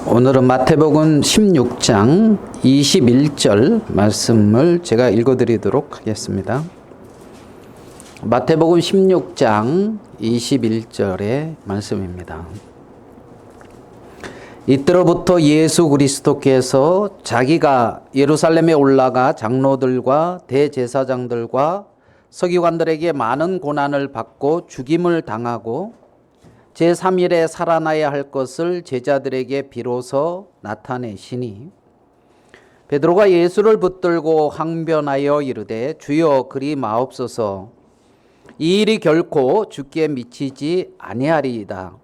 오늘은 마태복음 16장 21절 말씀을 제가 읽어드리도록 하겠습니다. 마태복음 16장 21절의 말씀입니다. 이때로부터 예수 그리스도께서 자기가 예루살렘에 올라가 장로들과 대제사장들과 서기관들에게 많은 고난을 받고 죽임을 당하고 제3일에 살아나야 할 것을 제자들에게 비로소 나타내시니 베드로가 예수를 붙들고 항변하여 이르되 주여 그리 마옵소서 이 일이 결코 주께 미치지 아니하리이다.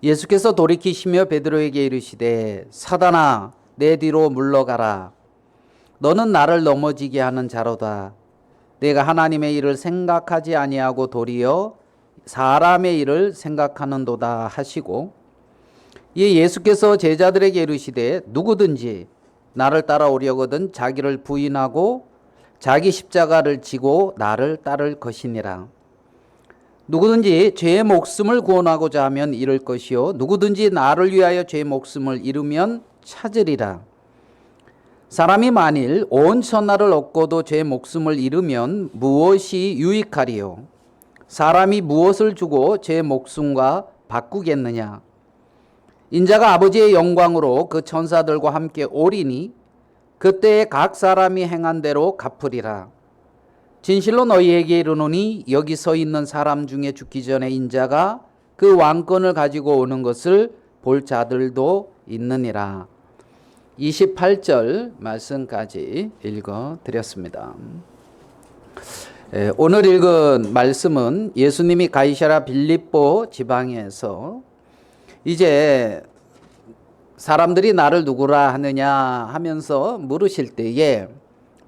예수께서 돌이키시며 베드로에게 이르시되 사단아 내 뒤로 물러가라. 너는 나를 넘어지게 하는 자로다. 내가 하나님의 일을 생각하지 아니하고 도리어 사람의 일을 생각하는도다 하시고 이에 예수께서 제자들에게 이르시되 누구든지 나를 따라오려거든 자기를 부인하고 자기 십자가를 지고 나를 따를 것이니라. 누구든지 죄의 목숨을 구원하고자 하면 잃을 것이요 누구든지 나를 위하여 죄의 목숨을 잃으면 찾으리라. 사람이 만일 온 천하를 얻고도 죄의 목숨을 잃으면 무엇이 유익하리요? 사람이 무엇을 주고 제 목숨과 바꾸겠느냐? 인자가 아버지의 영광으로 그 천사들과 함께 오리니 그때에 각 사람이 행한 대로 갚으리라. 진실로 너희에게 이르노니 여기 서 있는 사람 중에 죽기 전에 인자가 그 왕권을 가지고 오는 것을 볼 자들도 있느니라. 28절 말씀까지 읽어드렸습니다. 오늘 읽은 말씀은 예수님이 가이사랴 빌립보 지방에서 이제 사람들이 나를 누구라 하느냐 하면서 물으실 때에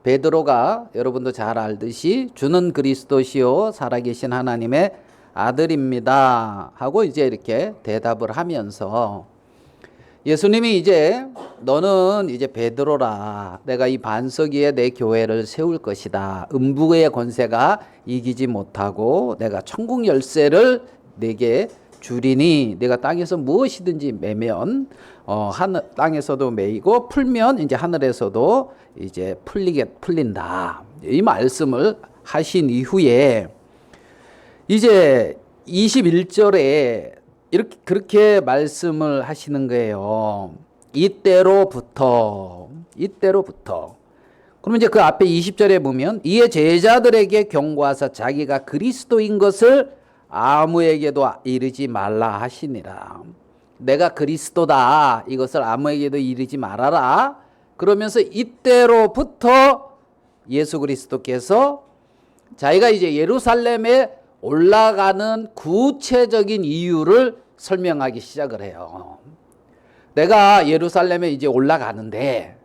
베드로가 여러분도 잘 알듯이 주는 그리스도시요 살아계신 하나님의 아들입니다 하고 이제 이렇게 대답을 하면서 예수님이 이제 너는 이제 베드로라. 내가 이 반석 위에 내 교회를 세울 것이다. 음부의 권세가 이기지 못하고 내가 천국 열쇠를 내게 주리니 내가 땅에서 무엇이든지 매면 땅에서도 매이고 풀면 이제 하늘에서도 이제 풀린다. 이 말씀을 하신 이후에 이제 21절에 이렇게 그렇게 말씀을 하시는 거예요. 이때로부터. 그러면 이제 그 앞에 20절에 보면 이에 제자들에게 경고하사 자기가 그리스도인 것을 아무에게도 이르지 말라 하시니라. 내가 그리스도다 이것을 아무에게도 이르지 말아라. 그러면서 이때로부터 예수 그리스도께서 자기가 이제 예루살렘에 올라가는 구체적인 이유를 설명하기 시작을 해요. 내가 예루살렘에 이제 올라가는데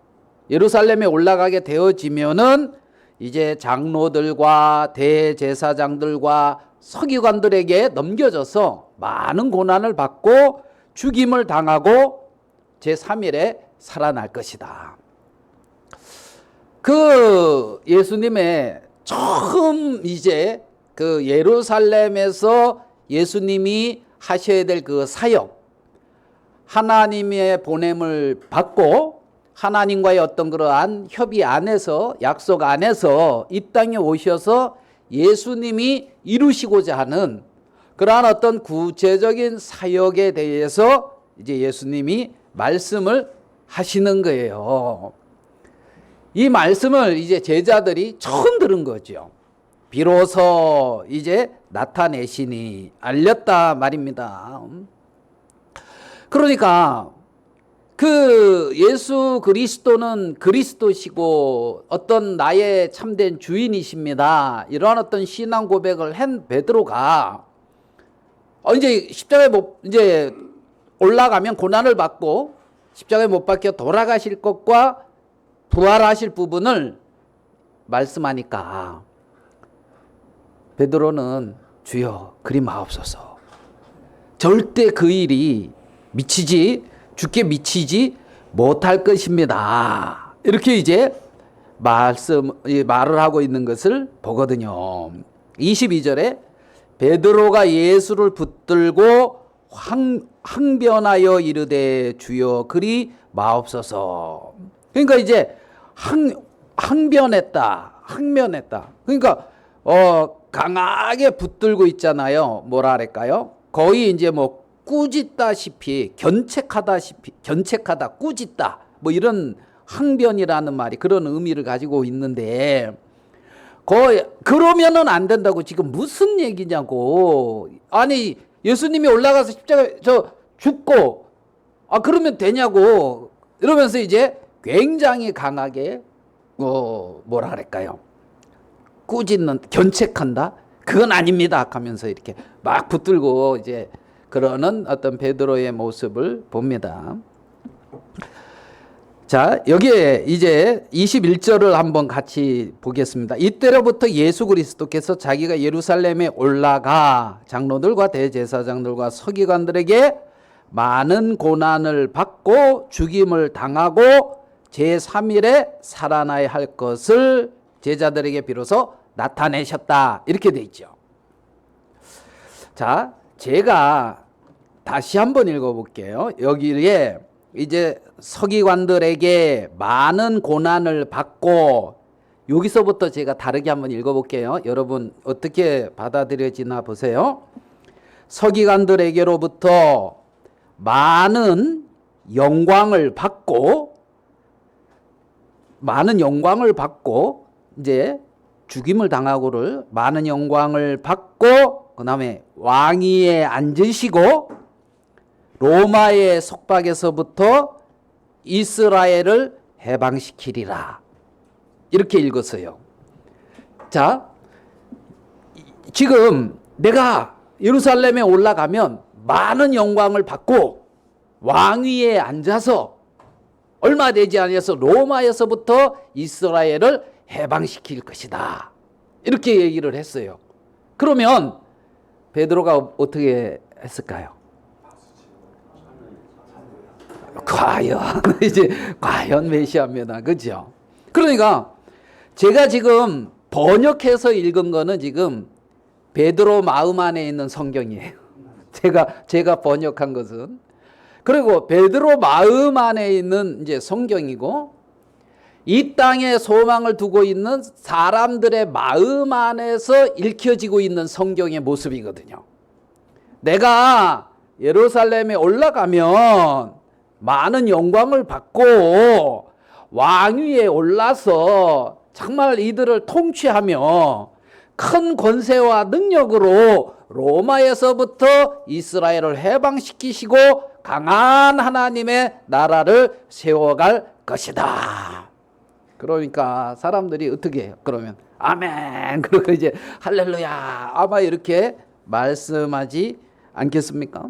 예루살렘에 올라가게 되어지면은 이제 장로들과 대제사장들과 서기관들에게 넘겨져서 많은 고난을 받고 죽임을 당하고 제3일에 살아날 것이다. 그 예수님의 처음 이제 그 예루살렘에서 예수님이 하셔야 될 그 사역, 하나님의 보냄을 받고 하나님과의 어떤 그러한 협의 안에서 약속 안에서 이 땅에 오셔서 예수님이 이루시고자 하는 그러한 어떤 구체적인 사역에 대해서 이제 예수님이 말씀을 하시는 거예요. 이 말씀을 이제 제자들이 처음 들은 거죠. 비로소 이제 나타내시니 알렸다 말입니다. 그러니까 그 예수 그리스도는 그리스도시고 어떤 나의 참된 주인이십니다. 이러한 어떤 신앙 고백을 한 베드로가 이제 십자가에 이제 올라가면 고난을 받고 십자가에 못 박혀 돌아가실 것과 부활하실 부분을 말씀하니까 베드로는 주여 그리 마옵소서 절대 그 일이 주께 미치지 못할 것입니다. 이렇게 이제 말을 하고 있는 것을 보거든요. 22절에 베드로가 예수를 붙들고 항변하여 이르되 주여 그리 마옵소서. 그러니까 이제 항변했다. 그러니까 강하게 붙들고 있잖아요. 뭐라 그럴까요? 거의 이제 뭐 꾸짖다시피 견책하다, 꾸짖다, 뭐 이런 항변이라는 말이 그런 의미를 가지고 있는데, 그러면은 안 된다고 지금 무슨 얘기냐고. 아니 예수님이 올라가서 십자가에 죽고 그러면 되냐고. 이러면서 이제 굉장히 강하게 뭐라 그럴까요? 꾸짖는, 견책한다? 그건 아닙니다 하면서 이렇게 막 붙들고 이제 그러는 어떤 베드로의 모습을 봅니다. 자, 여기에 이제 21절을 한번 같이 보겠습니다. 이때로부터 예수 그리스도께서 자기가 예루살렘에 올라가 장로들과 대제사장들과 서기관들에게 많은 고난을 받고 죽임을 당하고 제3일에 살아나야 할 것을 제자들에게 비로소 나타내셨다. 이렇게 돼 있죠. 자, 제가 다시 한번 읽어볼게요. 여기에 이제 서기관들에게 많은 고난을 받고, 여기서부터 제가 다르게 한번 읽어볼게요. 여러분 어떻게 받아들여지나 보세요. 서기관들에게로부터 많은 영광을 받고 이제 죽임을 당하고를 많은 영광을 받고 그 다음에 왕위에 앉으시고 로마의 속박에서부터 이스라엘을 해방시키리라. 이렇게 읽었어요. 자, 지금 내가 예루살렘에 올라가면 많은 영광을 받고 왕위에 앉아서 얼마 되지 않아서 로마에서부터 이스라엘을 해방시킬 것이다. 이렇게 얘기를 했어요. 그러면 베드로가 어떻게 했을까요? 과연 메시아입니다. 그죠? 그러니까 제가 지금 번역해서 읽은 거는 지금 베드로 마음 안에 있는 성경이에요. 제가 번역한 것은. 그리고 베드로 마음 안에 있는 이제 성경이고, 이 땅에 소망을 두고 있는 사람들의 마음 안에서 읽혀지고 있는 성경의 모습이거든요. 내가 예루살렘에 올라가면 많은 영광을 받고 왕위에 올라서 정말 이들을 통치하며 큰 권세와 능력으로 로마에서부터 이스라엘을 해방시키시고 강한 하나님의 나라를 세워갈 것이다. 그러니까 사람들이 어떻게 해요? 그러면 아멘, 그리고 이제 할렐루야, 아마 이렇게 말씀하지 않겠습니까?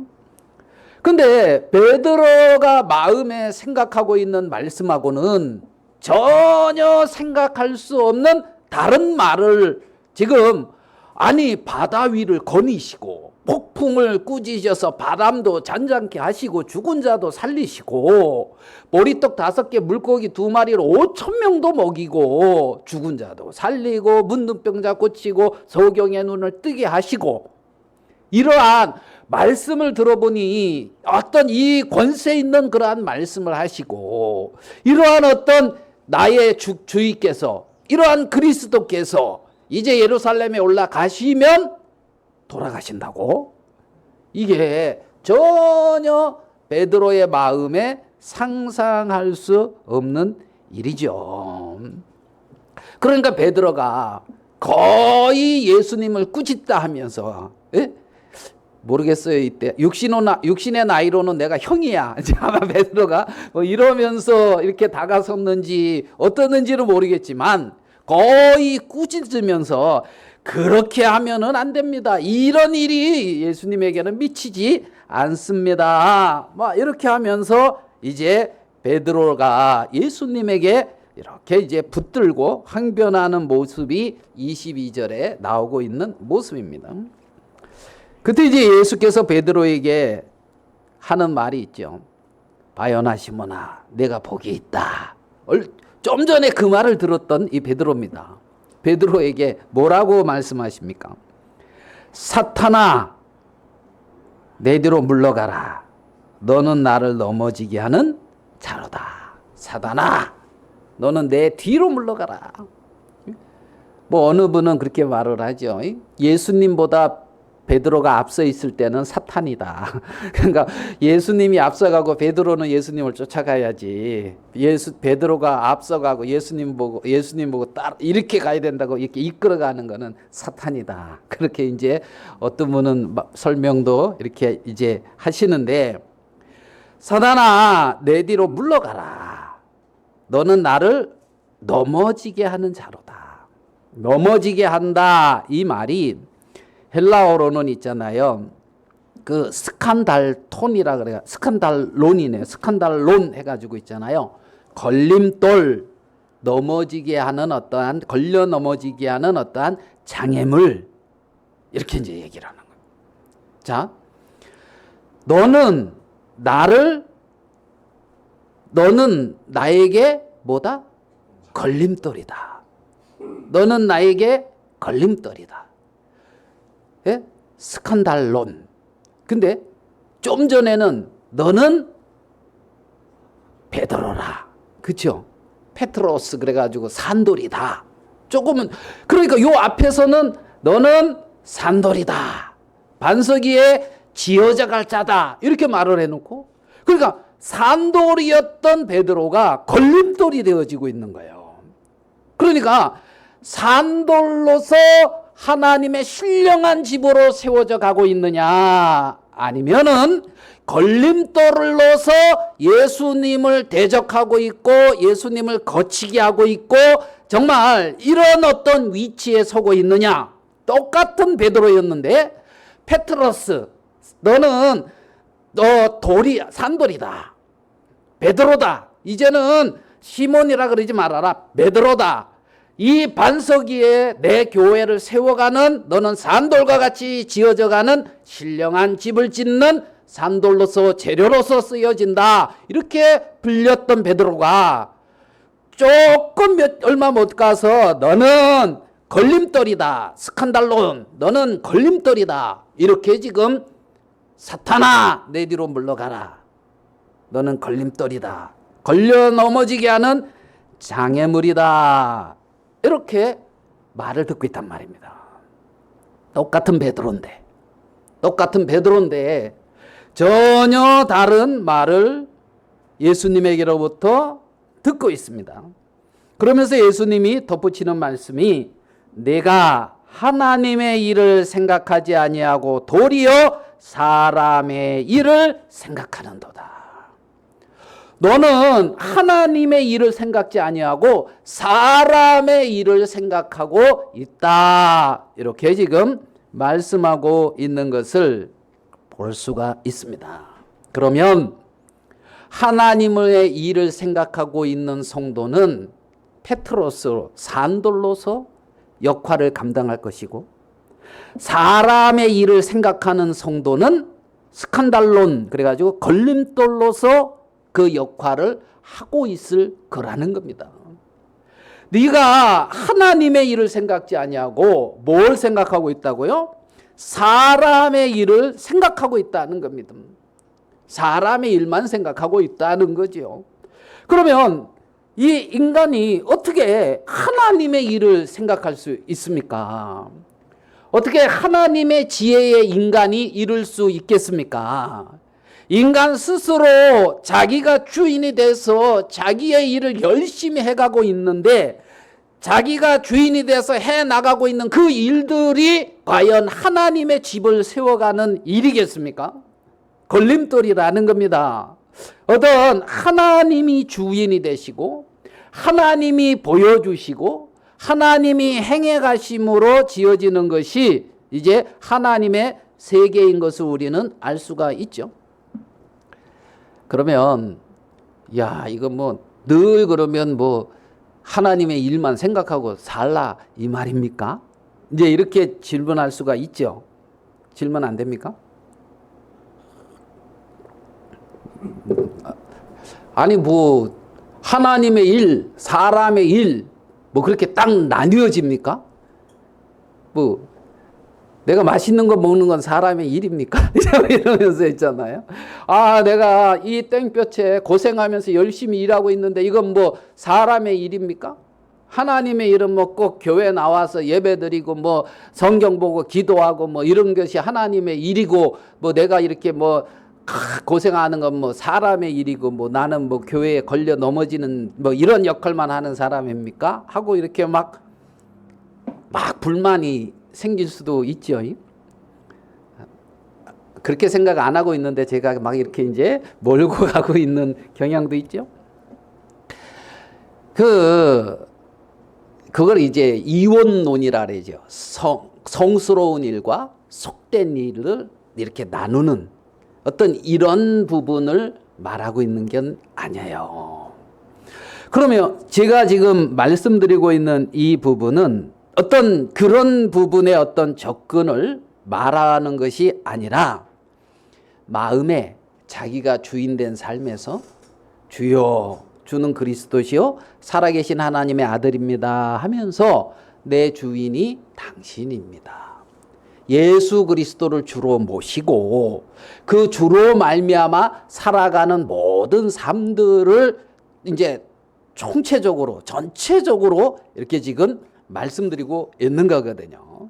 근데 베드로가 마음에 생각하고 있는 말씀하고는 전혀 생각할 수 없는 다른 말을 지금, 아니 바다 위를 거니시고 폭풍을 꾸짖으셔서 바람도 잔잔케 하시고 죽은 자도 살리시고 보리떡 5개 물고기 2마리로 5,000명도 먹이고 죽은 자도 살리고 문둥병자 고치고 소경의 눈을 뜨게 하시고, 이러한 말씀을 들어보니 어떤 이 권세 있는 그러한 말씀을 하시고, 이러한 어떤 나의 주이께서, 이러한 그리스도께서 이제 예루살렘에 올라가시면 돌아가신다고? 이게 전혀 베드로의 마음에 상상할 수 없는 일이죠. 그러니까 베드로가 거의 예수님을 꾸짖다 하면서, 모르겠어요. 이때 육신의 나이로는 내가 형이야. 아마 베드로가 이러면서 이렇게 다가섰는지 어떠는지는 모르겠지만 거의 꾸짖으면서 그렇게 하면은 안 됩니다. 이런 일이 예수님에게는 미치지 않습니다. 막 이렇게 하면서 이제 베드로가 예수님에게 이렇게 이제 붙들고 항변하는 모습이 22절에 나오고 있는 모습입니다. 그때 이제 예수께서 베드로에게 하는 말이 있죠. 바요나 시몬아, 내가 복이 있다. 좀 전에 그 말을 들었던 이 베드로입니다. 베드로에게 뭐라고 말씀하십니까? 사탄아, 내 뒤로 물러가라. 너는 나를 넘어지게 하는 자로다. 사단아, 너는 내 뒤로 물러가라. 뭐 어느 분은 그렇게 말을 하죠. 예수님보다 베드로가 앞서 있을 때는 사탄이다. 그러니까 예수님이 앞서가고 베드로는 예수님을 쫓아가야지. 베드로가 앞서가고 예수님 보고 따라 이렇게 가야 된다고 이렇게 이끌어가는 거는 사탄이다. 그렇게 이제 어떤 분은 설명도 이렇게 이제 하시는데, 사단아, 내 뒤로 물러가라. 너는 나를 넘어지게 하는 자로다. 넘어지게 한다, 이 말이 헬라어로는 있잖아요. 그 스칸달톤이라 그래요. 스칸달론이네. 스칸달론 해가지고 있잖아요. 걸림돌, 넘어지게 하는 어떠한, 걸려 넘어지게 하는 어떠한 장애물. 이렇게 이제 얘기를 하는 거예요. 자, 너는 나에게 뭐다? 걸림돌이다. 너는 나에게 걸림돌이다. 예? 스칸달론. 근데 좀 전에는 너는 베드로라. 그쵸? 페트로스 그래가지고 산돌이다. 조금은, 그러니까 요 앞에서는 너는 산돌이다. 반석 위에 지어져 갈 자다. 이렇게 말을 해놓고, 그러니까 산돌이었던 베드로가 걸림돌이 되어지고 있는 거예요. 그러니까 산돌로서 하나님의 신령한 집으로 세워져 가고 있느냐, 아니면은 걸림돌로서 예수님을 대적하고 있고 예수님을 거치게 하고 있고 정말 이런 어떤 위치에 서고 있느냐. 똑같은 베드로였는데, 페트로스, 너는 산돌이다. 베드로다. 이제는 시몬이라 그러지 말아라. 베드로다. 이 반석 위에 내 교회를 세워가는, 너는 산돌과 같이 지어져가는 신령한 집을 짓는 산돌로서, 재료로서 쓰여진다. 이렇게 불렸던 베드로가 조금 얼마 못 가서 너는 걸림돌이다. 스칸달론, 너는 걸림돌이다. 이렇게 지금 사탄아, 내 뒤로 물러가라. 너는 걸림돌이다. 걸려 넘어지게 하는 장애물이다. 이렇게 말을 듣고 있단 말입니다. 똑같은 베드로인데 전혀 다른 말을 예수님에게로부터 듣고 있습니다. 그러면서 예수님이 덧붙이는 말씀이, 내가 하나님의 일을 생각하지 아니하고 도리어 사람의 일을 생각하는도다. 너는 하나님의 일을 생각지 아니하고 사람의 일을 생각하고 있다. 이렇게 지금 말씀하고 있는 것을 볼 수가 있습니다. 그러면 하나님의 일을 생각하고 있는 성도는 페트로스, 산돌로서 역할을 감당할 것이고, 사람의 일을 생각하는 성도는 스칸달론, 그래가지고 걸림돌로서 그 역할을 하고 있을 거라는 겁니다. 네가 하나님의 일을 생각지 아니하고 뭘 생각하고 있다고요? 사람의 일을 생각하고 있다는 겁니다. 사람의 일만 생각하고 있다는 거죠. 그러면 이 인간이 어떻게 하나님의 일을 생각할 수 있습니까? 어떻게 하나님의 지혜의 인간이 이룰 수 있겠습니까? 인간 스스로 자기가 주인이 돼서 자기의 일을 열심히 해가고 있는데, 자기가 주인이 돼서 해나가고 있는 그 일들이 과연 하나님의 집을 세워가는 일이겠습니까? 걸림돌이라는 겁니다. 어떤 하나님이 주인이 되시고 하나님이 보여주시고 하나님이 행해가심으로 지어지는 것이 이제 하나님의 세계인 것을 우리는 알 수가 있죠. 그러면 이거 뭐 늘 그러면 뭐 하나님의 일만 생각하고 살라 이 말입니까? 이제 이렇게 질문할 수가 있죠. 질문 안 됩니까? 아니 뭐 하나님의 일, 사람의 일 뭐 그렇게 딱 나뉘어집니까? 뭐 내가 맛있는 거 먹는 건 사람의 일입니까? 이러면서 있잖아요. 아, 내가 이 땡볕에 고생하면서 열심히 일하고 있는데 이건 뭐 사람의 일입니까? 하나님의 일은 뭐 꼭 교회 나와서 예배 드리고 뭐 성경 보고 기도하고 뭐 이런 것이 하나님의 일이고, 뭐 내가 이렇게 뭐 고생하는 건 뭐 사람의 일이고, 뭐 나는 뭐 교회에 걸려 넘어지는 뭐 이런 역할만 하는 사람입니까? 하고 이렇게 막 불만이 생길 수도 있죠. 그렇게 생각 안 하고 있는데 제가 막 이렇게 이제 몰고 가고 있는 경향도 있죠. 그걸 이제 이원론이라 그러죠. 성스러운 일과 속된 일을 이렇게 나누는 어떤 이런 부분을 말하고 있는 게 아니에요. 그러면 제가 지금 말씀드리고 있는 이 부분은 어떤 그런 부분의 어떤 접근을 말하는 것이 아니라, 마음에 자기가 주인된 삶에서 주여, 주는 그리스도시요 살아계신 하나님의 아들입니다 하면서 내 주인이 당신입니다. 예수 그리스도를 주로 모시고 그 주로 말미암아 살아가는 모든 삶들을 이제 총체적으로 전체적으로 이렇게 지금 말씀드리고 있는 거거든요.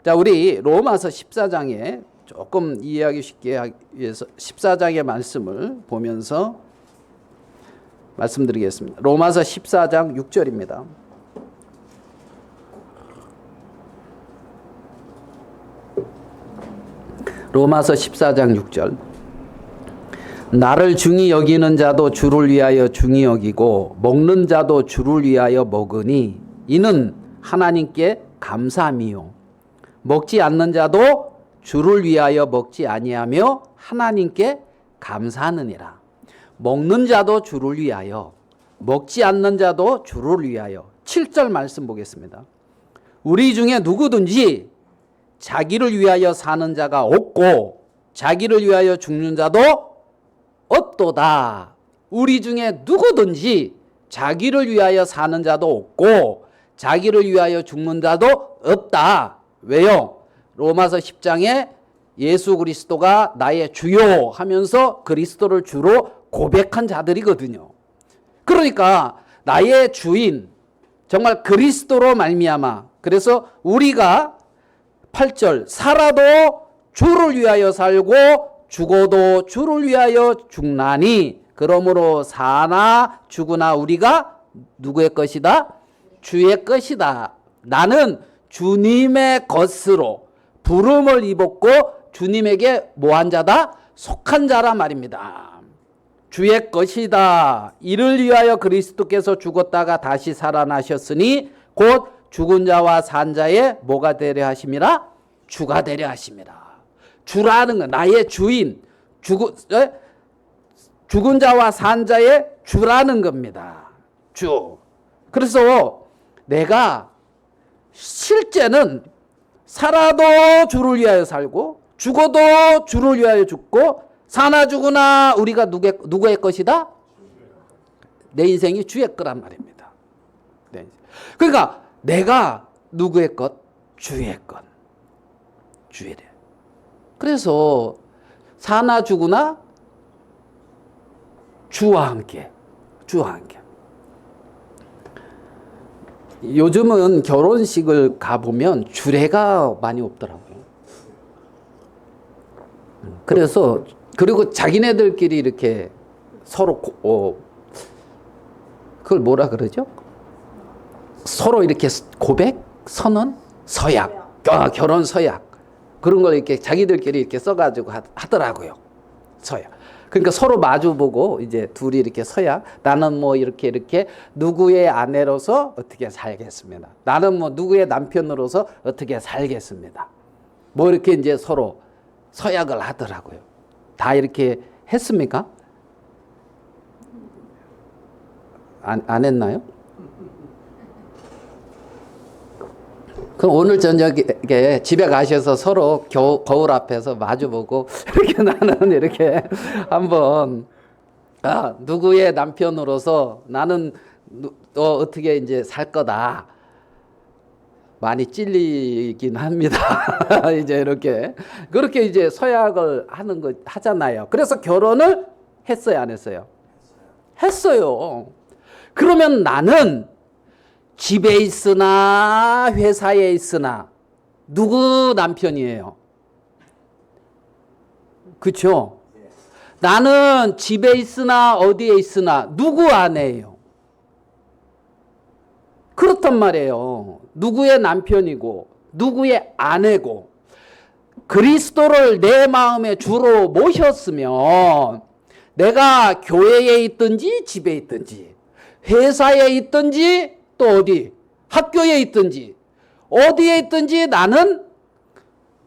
자, 우리 로마서 14장에 조금 이해하기 쉽게 하기 위해서 14장의 말씀을 보면서 말씀드리겠습니다. 로마서 14장 6절입니다. 로마서 14장 6절. 나를 중히 여기는 자도 주를 위하여 중히 여기고 먹는 자도 주를 위하여 먹으니 이는 하나님께 감사함이요. 먹지 않는 자도 주를 위하여 먹지 아니하며 하나님께 감사하느니라. 먹는 자도 주를 위하여, 먹지 않는 자도 주를 위하여. 7절 말씀 보겠습니다. 우리 중에 누구든지 자기를 위하여 사는 자가 없고 자기를 위하여 죽는 자도 없도다. 우리 중에 누구든지 자기를 위하여 사는 자도 없고 자기를 위하여 죽는 자도 없다. 왜요? 로마서 10장에 예수 그리스도가 나의 주요 하면서 그리스도를 주로 고백한 자들이거든요. 그러니까 나의 주인, 정말 그리스도로 말미암아, 그래서 우리가 8절 살아도 주를 위하여 살고 죽어도 주를 위하여 죽나니 그러므로 사나 죽으나 우리가 누구의 것이다? 주의 것이다. 나는 주님의 것으로 부름을 입었고 주님에게 뭐한 자다? 속한 자라 말입니다. 주의 것이다. 이를 위하여 그리스도께서 죽었다가 다시 살아나셨으니 곧 죽은 자와 산 자의 뭐가 되려 하심이라? 주가 되려 하심이라. 주라는 건 나의 주인, 죽은 자와 산 자의 주라는 겁니다. 주. 그래서 내가 실제는 살아도 주를 위하여 살고 죽어도 주를 위하여 죽고 사나 죽으나 우리가 누구의 것이다? 내 인생이 주의 거란 말입니다. 그러니까 내가 누구의 것? 주의 것. 주의. 그래서 사나 죽으나 주와 함께. 주와 함께. 요즘은 결혼식을 가보면 주례가 많이 없더라고요. 그래서 그리고 자기네들끼리 이렇게 서로 그걸 뭐라 그러죠? 서로 이렇게 고백, 선언, 서약, 결혼 서약 그런 걸 이렇게 자기들끼리 이렇게 써가지고 하더라고요. 서약. 그러니까 서로 마주보고 이제 둘이 이렇게 서약. 나는 뭐 이렇게 누구의 아내로서 어떻게 살겠습니다. 나는 뭐 누구의 남편으로서 어떻게 살겠습니다. 뭐 이렇게 이제 서로 서약을 하더라고요. 다 이렇게 했습니까? 안 했나요? 그럼 오늘 저녁에 집에 가셔서 서로 거울 앞에서 마주보고 이렇게 나는 이렇게 한번 누구의 남편으로서 나는 어떻게 이제 살 거다 많이 찔리긴 합니다. 이제 이렇게 그렇게 이제 서약을 하는 거 하잖아요. 그래서 결혼을 했어요, 안 했어요? 했어요. 그러면 나는 집에 있으나 회사에 있으나 누구 남편이에요? 그렇죠? 나는 집에 있으나 어디에 있으나 누구 아내예요? 그렇단 말이에요. 누구의 남편이고 누구의 아내고 그리스도를 내 마음에 주로 모셨으면 내가 교회에 있든지 집에 있든지 회사에 있든지 또 어디 학교에 있든지 어디에 있든지 나는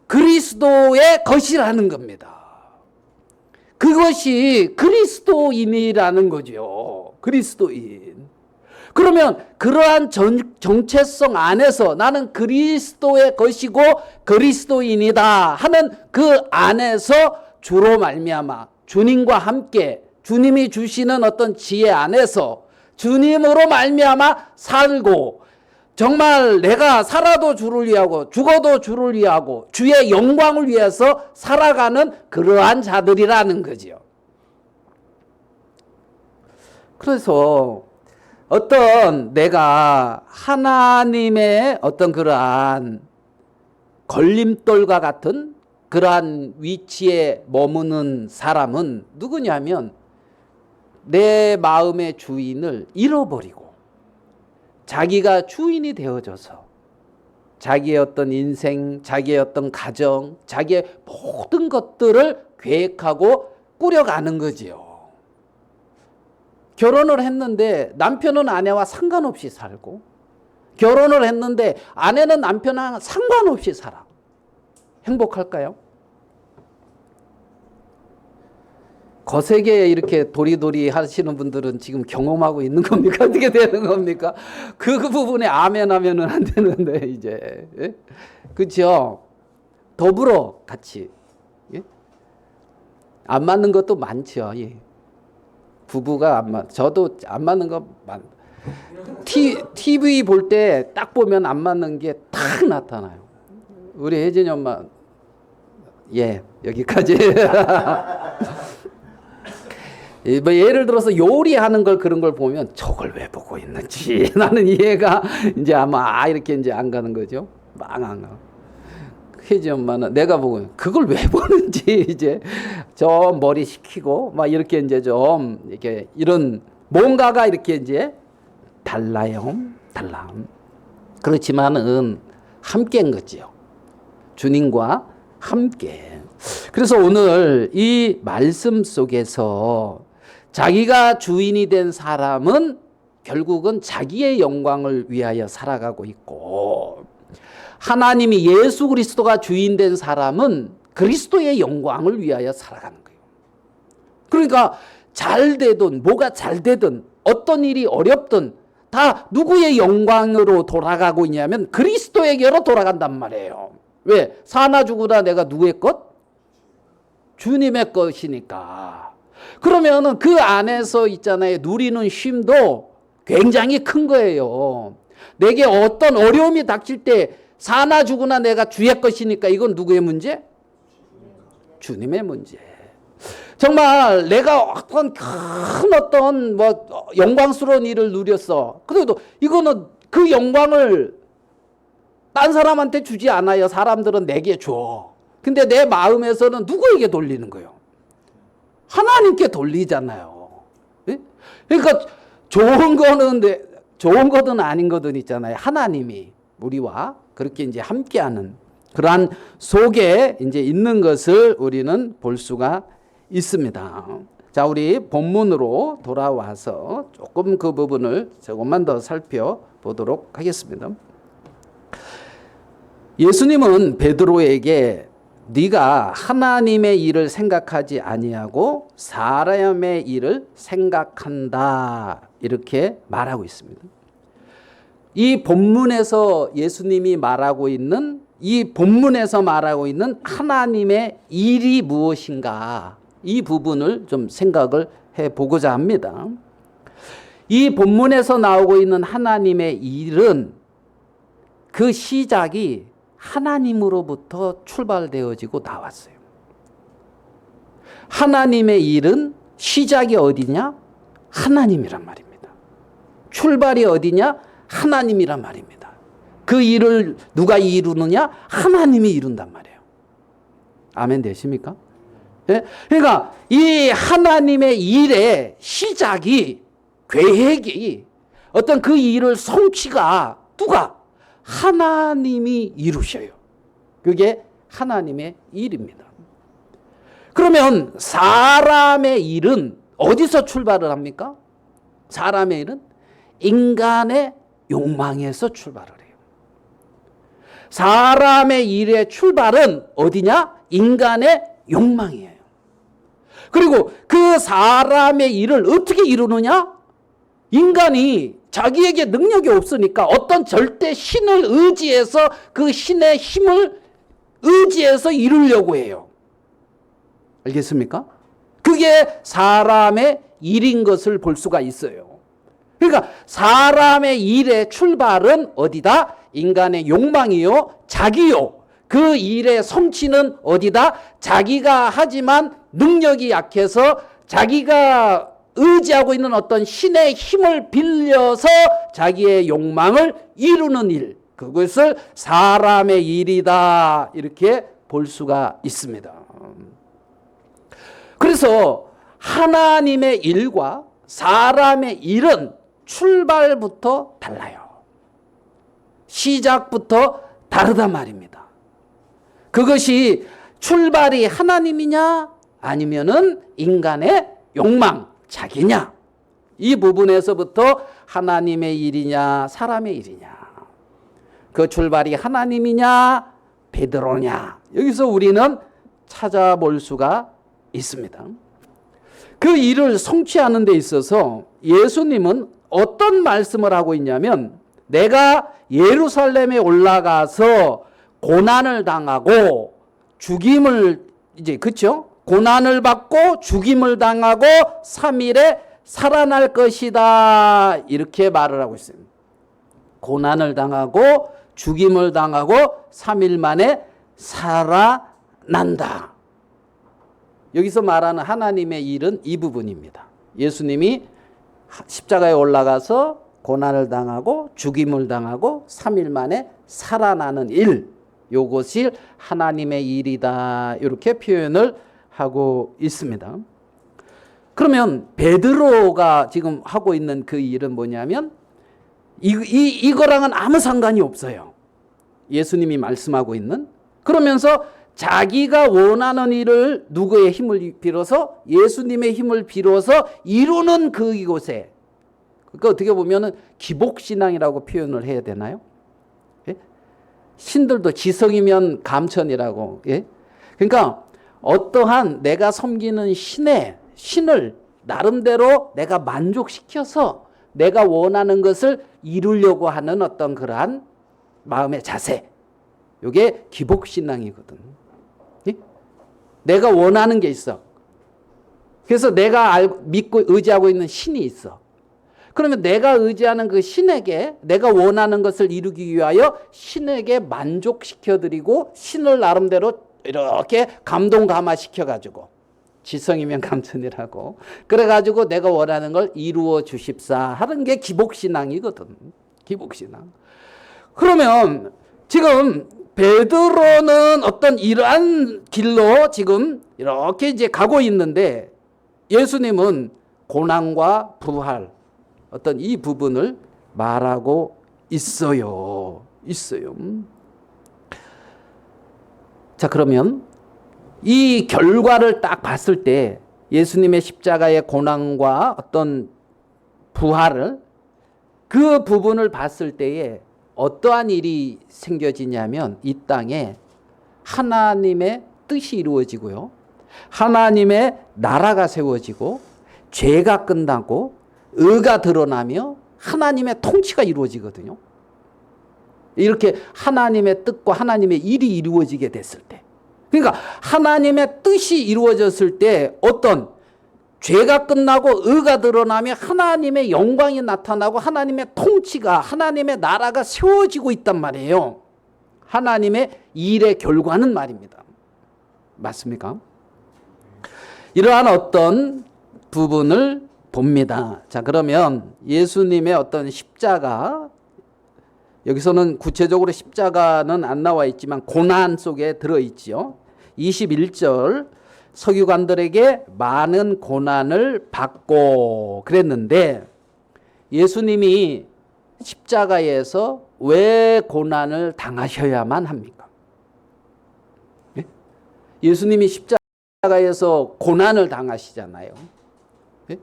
그리스도의 것이라는 겁니다. 그것이 그리스도인이라는 거죠. 그리스도인. 그러면 그러한 정체성 안에서 나는 그리스도의 것이고 그리스도인이다 하는 그 안에서 주로 말미암아 주님과 함께 주님이 주시는 어떤 지혜 안에서 주님으로 말미암아 살고 정말 내가 살아도 주를 위하고 죽어도 주를 위하고 주의 영광을 위해서 살아가는 그러한 자들이라는 거죠. 그래서 어떤 내가 하나님의 어떤 그러한 걸림돌과 같은 그러한 위치에 머무는 사람은 누구냐면 내 마음의 주인을 잃어버리고 자기가 주인이 되어져서 자기의 어떤 인생, 자기의 어떤 가정, 자기의 모든 것들을 계획하고 꾸려가는 거지요. 결혼을 했는데 남편은 아내와 상관없이 살고 결혼을 했는데 아내는 남편과 상관없이 살아. 행복할까요? 거세게 이렇게 도리도리 하시는 분들은 지금 경험하고 있는 겁니까? 어떻게 되는 겁니까? 그 부분에 아멘 하면은 안 되는데 이제 예? 그렇죠? 더불어 같이 예? 안 맞는 것도 많죠. 예. 부부가 안 맞. 저도 안 맞는 거 많. TV 볼 때 딱 보면 안 맞는 게 딱 나타나요. 우리 혜진이 엄마 예 여기까지. 뭐 예를 들어서 요리하는 걸 그런 걸 보면 저걸 왜 보고 있는지 나는 이해가 이제 아마 이렇게 이제 안 가는 거죠. 막 안 가. 혜지 엄마는 내가 보고 그걸 왜 보는지 이제 저 머리 식히고 막 이렇게 이제 좀 이렇게 이런 뭔가가 이렇게 이제 달라요. 달라. 그렇지만은 함께인 거지요. 주님과 함께. 그래서 오늘 이 말씀 속에서 자기가 주인이 된 사람은 결국은 자기의 영광을 위하여 살아가고 있고 하나님이 예수 그리스도가 주인 된 사람은 그리스도의 영광을 위하여 살아가는 거예요. 그러니까 잘 되든 뭐가 잘 되든 어떤 일이 어렵든 다 누구의 영광으로 돌아가고 있냐면 그리스도에게로 돌아간단 말이에요. 왜? 사나 죽으나 내가 누구의 것? 주님의 것이니까. 그러면은 그 안에서 있잖아요. 누리는 쉼도 굉장히 큰 거예요. 내게 어떤 어려움이 닥칠 때 사나 죽으나 내가 주의 것이니까 이건 누구의 문제? 주님의 문제. 정말 내가 어떤 큰 어떤 뭐 영광스러운 일을 누렸어. 그래도 이거는 그 영광을 딴 사람한테 주지 않아요. 사람들은 내게 줘. 근데 내 마음에서는 누구에게 돌리는 거예요? 하나님께 돌리잖아요. 예? 그러니까 좋은 거든 아닌 거든 있잖아요. 하나님이 우리와 그렇게 이제 함께하는 그러한 속에 이제 있는 것을 우리는 볼 수가 있습니다. 자, 우리 본문으로 돌아와서 조금 그 부분을 조금만 더 살펴보도록 하겠습니다. 예수님은 베드로에게 네가 하나님의 일을 생각하지 아니하고 사람의 일을 생각한다 이렇게 말하고 있습니다. 이 본문에서 예수님이 말하고 있는 이 본문에서 말하고 있는 하나님의 일이 무엇인가 이 부분을 좀 생각을 해보고자 합니다. 이 본문에서 나오고 있는 하나님의 일은 그 시작이 하나님으로부터 출발되어지고 나왔어요. 하나님의 일은 시작이 어디냐? 하나님이란 말입니다. 출발이 어디냐? 하나님이란 말입니다. 그 일을 누가 이루느냐? 하나님이 이룬단 말이에요. 아멘 되십니까? 예? 그러니까 이 하나님의 일의 시작이, 계획이, 어떤 그 일을 성취가 누가? 하나님이 이루셔요. 그게 하나님의 일입니다. 그러면 사람의 일은 어디서 출발을 합니까? 사람의 일은 인간의 욕망에서 출발을 해요. 사람의 일의 출발은 어디냐? 인간의 욕망이에요. 그리고 그 사람의 일을 어떻게 이루느냐? 인간이 자기에게 능력이 없으니까 어떤 절대 신을 의지해서 그 신의 힘을 의지해서 이루려고 해요. 알겠습니까? 그게 사람의 일인 것을 볼 수가 있어요. 그러니까 사람의 일의 출발은 어디다? 인간의 욕망이요, 자기요. 그 일의 성취는 어디다? 자기가 하지만 능력이 약해서 자기가 의지하고 있는 어떤 신의 힘을 빌려서 자기의 욕망을 이루는 일, 그것을 사람의 일이다, 이렇게 볼 수가 있습니다. 그래서 하나님의 일과 사람의 일은 출발부터 달라요. 시작부터 다르단 말입니다. 그것이 출발이 하나님이냐 아니면은 인간의 욕망, 자기냐, 이 부분에서부터 하나님의 일이냐 사람의 일이냐, 그 출발이 하나님이냐 베드로냐, 여기서 우리는 찾아볼 수가 있습니다. 그 일을 성취하는 데 있어서 예수님은 어떤 말씀을 하고 있냐면, 내가 예루살렘에 올라가서 고난을 당하고 죽임을, 이제 그쵸? 고난을 받고 죽임을 당하고 3일에 살아날 것이다, 이렇게 말을 하고 있습니다. 고난을 당하고 죽임을 당하고 3일 만에 살아난다. 여기서 말하는 하나님의 일은 이 부분입니다. 예수님이 십자가에 올라가서 고난을 당하고 죽임을 당하고 3일 만에 살아나는 일, 이것이 하나님의 일이다, 이렇게 표현을 하고 있습니다. 그러면 베드로가 지금 하고 있는 그 일은 뭐냐면 이거랑은 아무 상관이 없어요. 예수님이 말씀하고 있는. 그러면서 자기가 원하는 일을 누구의 힘을 빌어서, 예수님의 힘을 빌어서 이루는 그곳에, 그러니까 어떻게 보면은 기복신앙이라고 표현을 해야 되나요? 예? 신들도 지성이면 감천이라고. 예? 그러니까 어떠한 내가 섬기는 신을 나름대로 내가 만족시켜서 내가 원하는 것을 이루려고 하는 어떤 그러한 마음의 자세, 이게 기복신앙이거든. 예? 내가 원하는 게 있어. 그래서 내가 믿고 의지하고 있는 신이 있어. 그러면 내가 의지하는 그 신에게 내가 원하는 것을 이루기 위하여 신에게 만족시켜드리고, 신을 나름대로 이렇게 감동 감화시켜가지고, 지성이면 감천이라고, 그래가지고 내가 원하는 걸 이루어 주십사 하는 게 기복신앙이거든. 기복신앙. 그러면 지금 베드로는 어떤 이러한 길로 지금 이렇게 이제 가고 있는데, 예수님은 고난과 부활, 어떤 이 부분을 말하고 있어요. 자, 그러면 이 결과를 딱 봤을 때, 예수님의 십자가의 고난과 어떤 부활을, 그 부분을 봤을 때에 어떠한 일이 생겨지냐면, 이 땅에 하나님의 뜻이 이루어지고요, 하나님의 나라가 세워지고, 죄가 끝나고 의가 드러나며 하나님의 통치가 이루어지거든요. 이렇게 하나님의 뜻과 하나님의 일이 이루어지게 됐을 때, 그러니까 하나님의 뜻이 이루어졌을 때 어떤 죄가 끝나고 의가 드러나며 하나님의 영광이 나타나고 하나님의 통치가, 하나님의 나라가 세워지고 있단 말이에요. 하나님의 일의 결과는 말입니다. 맞습니까? 이러한 어떤 부분을 봅니다. 자, 그러면 예수님의 어떤 십자가, 여기서는 구체적으로 십자가는 안 나와 있지만 고난 속에 들어있지요. 21절 서기관들에게 많은 고난을 받고 그랬는데 예수님이 십자가에서 왜 고난을 당하셔야만 합니까? 예? 예수님이 십자가에서 고난을 당하시잖아요. 예?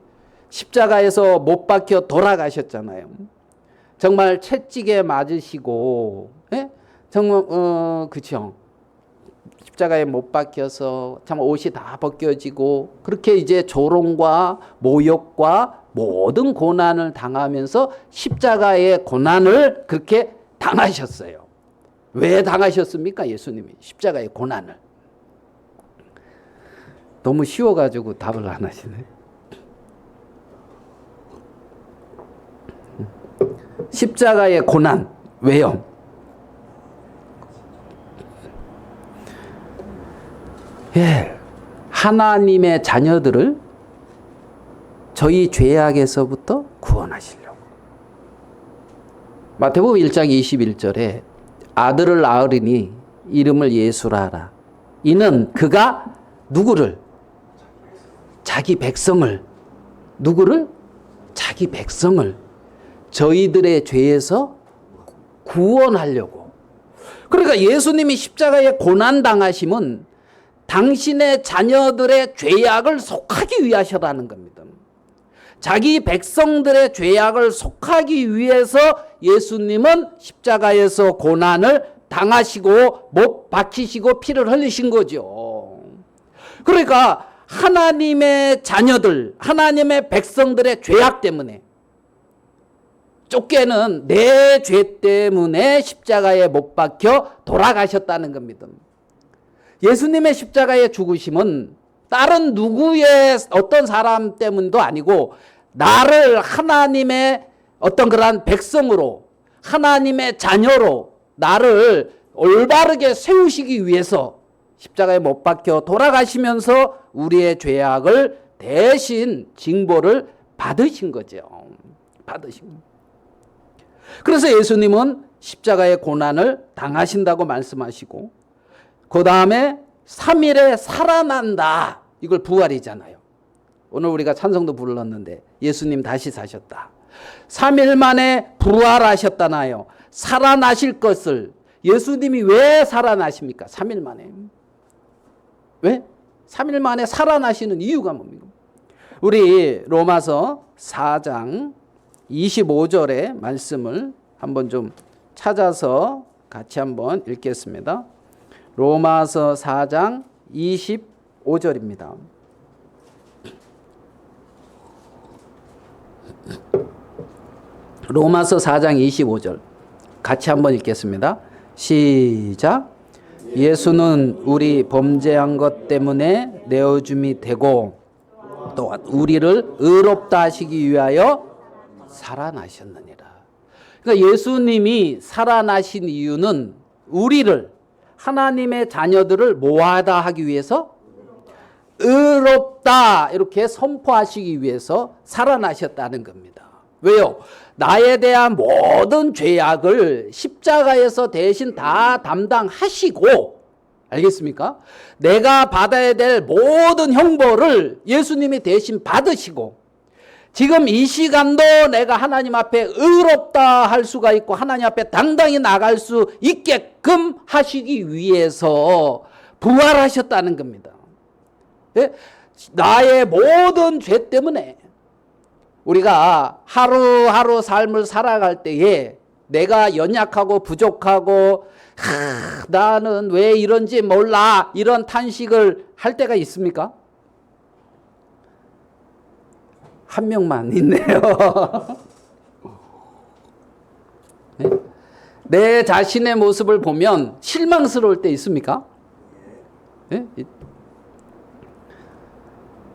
십자가에서 못 박혀 돌아가셨잖아요. 정말 채찍에 맞으시고, 예? 정말 그렇죠. 십자가에 못 박혀서 참 옷이 다 벗겨지고 그렇게 이제 조롱과 모욕과 모든 고난을 당하면서 십자가의 고난을 그렇게 당하셨어요. 왜 당하셨습니까? 예수님이 십자가의 고난을. 너무 쉬워가지고 답을 안 하시네. 십자가의 고난 왜요? 예, 하나님의 자녀들을 저희 죄악에서부터 구원하시려고. 마태복음 1장 21절에 아들을 낳으리니 이름을 예수라 하라. 이는 그가 누구를? 자기 백성을. 누구를? 자기 백성을 저희들의 죄에서 구원하려고. 그러니까 예수님이 십자가에 고난당하심은 당신의 자녀들의 죄악을 속하기 위하셔라는 겁니다. 자기 백성들의 죄악을 속하기 위해서 예수님은 십자가에서 고난을 당하시고 못 박히시고 피를 흘리신 거죠. 그러니까 하나님의 자녀들, 하나님의 백성들의 죄악 때문에, 쫓겨는 내 죄 때문에 십자가에 못 박혀 돌아가셨다는 겁니다. 예수님의 십자가의 죽으심은 다른 누구의 어떤 사람 때문도 아니고 나를 하나님의 어떤 그러한 백성으로, 하나님의 자녀로 나를 올바르게 세우시기 위해서 십자가에 못 박혀 돌아가시면서 우리의 죄악을 대신 징벌을 받으신 거죠. 받으신. 그래서 예수님은 십자가의 고난을 당하신다고 말씀하시고 그 다음에 3일에 살아난다. 이걸 부활이잖아요. 오늘 우리가 찬송도 불렀는데 예수님 다시 사셨다. 3일 만에 부활하셨다나요. 살아나실 것을. 예수님이 왜 살아나십니까? 3일 만에. 왜? 3일 만에 살아나시는 이유가 뭡니까? 우리 로마서 4장 25절의 말씀을 한번 좀 찾아서 같이 한번 읽겠습니다. 로마서 4장 25절입니다. 로마서 4장 25절 같이 한번 읽겠습니다. 시작. 예수는 우리 범죄한 것 때문에 내어줌이 되고 또한 우리를 의롭다 하시기 위하여 살아나셨느니라. 그러니까 예수님이 살아나신 이유는 우리를, 하나님의 자녀들을 뭐하다 하기 위해서? 의롭다 이렇게 선포하시기 위해서 살아나셨다는 겁니다. 왜요? 나에 대한 모든 죄악을 십자가에서 대신 다 담당하시고, 알겠습니까? 내가 받아야 될 모든 형벌을 예수님이 대신 받으시고, 지금 이 시간도 내가 하나님 앞에 의롭다 할 수가 있고 하나님 앞에 당당히 나갈 수 있게끔 하시기 위해서 부활하셨다는 겁니다. 예? 나의 모든 죄 때문에 우리가 하루하루 삶을 살아갈 때에 내가 연약하고 부족하고 나는 왜 이런지 몰라 이런 탄식을 할 때가 있습니까? 한 명만 있네요. 네? 내 자신의 모습을 보면 실망스러울 때 있습니까? 네?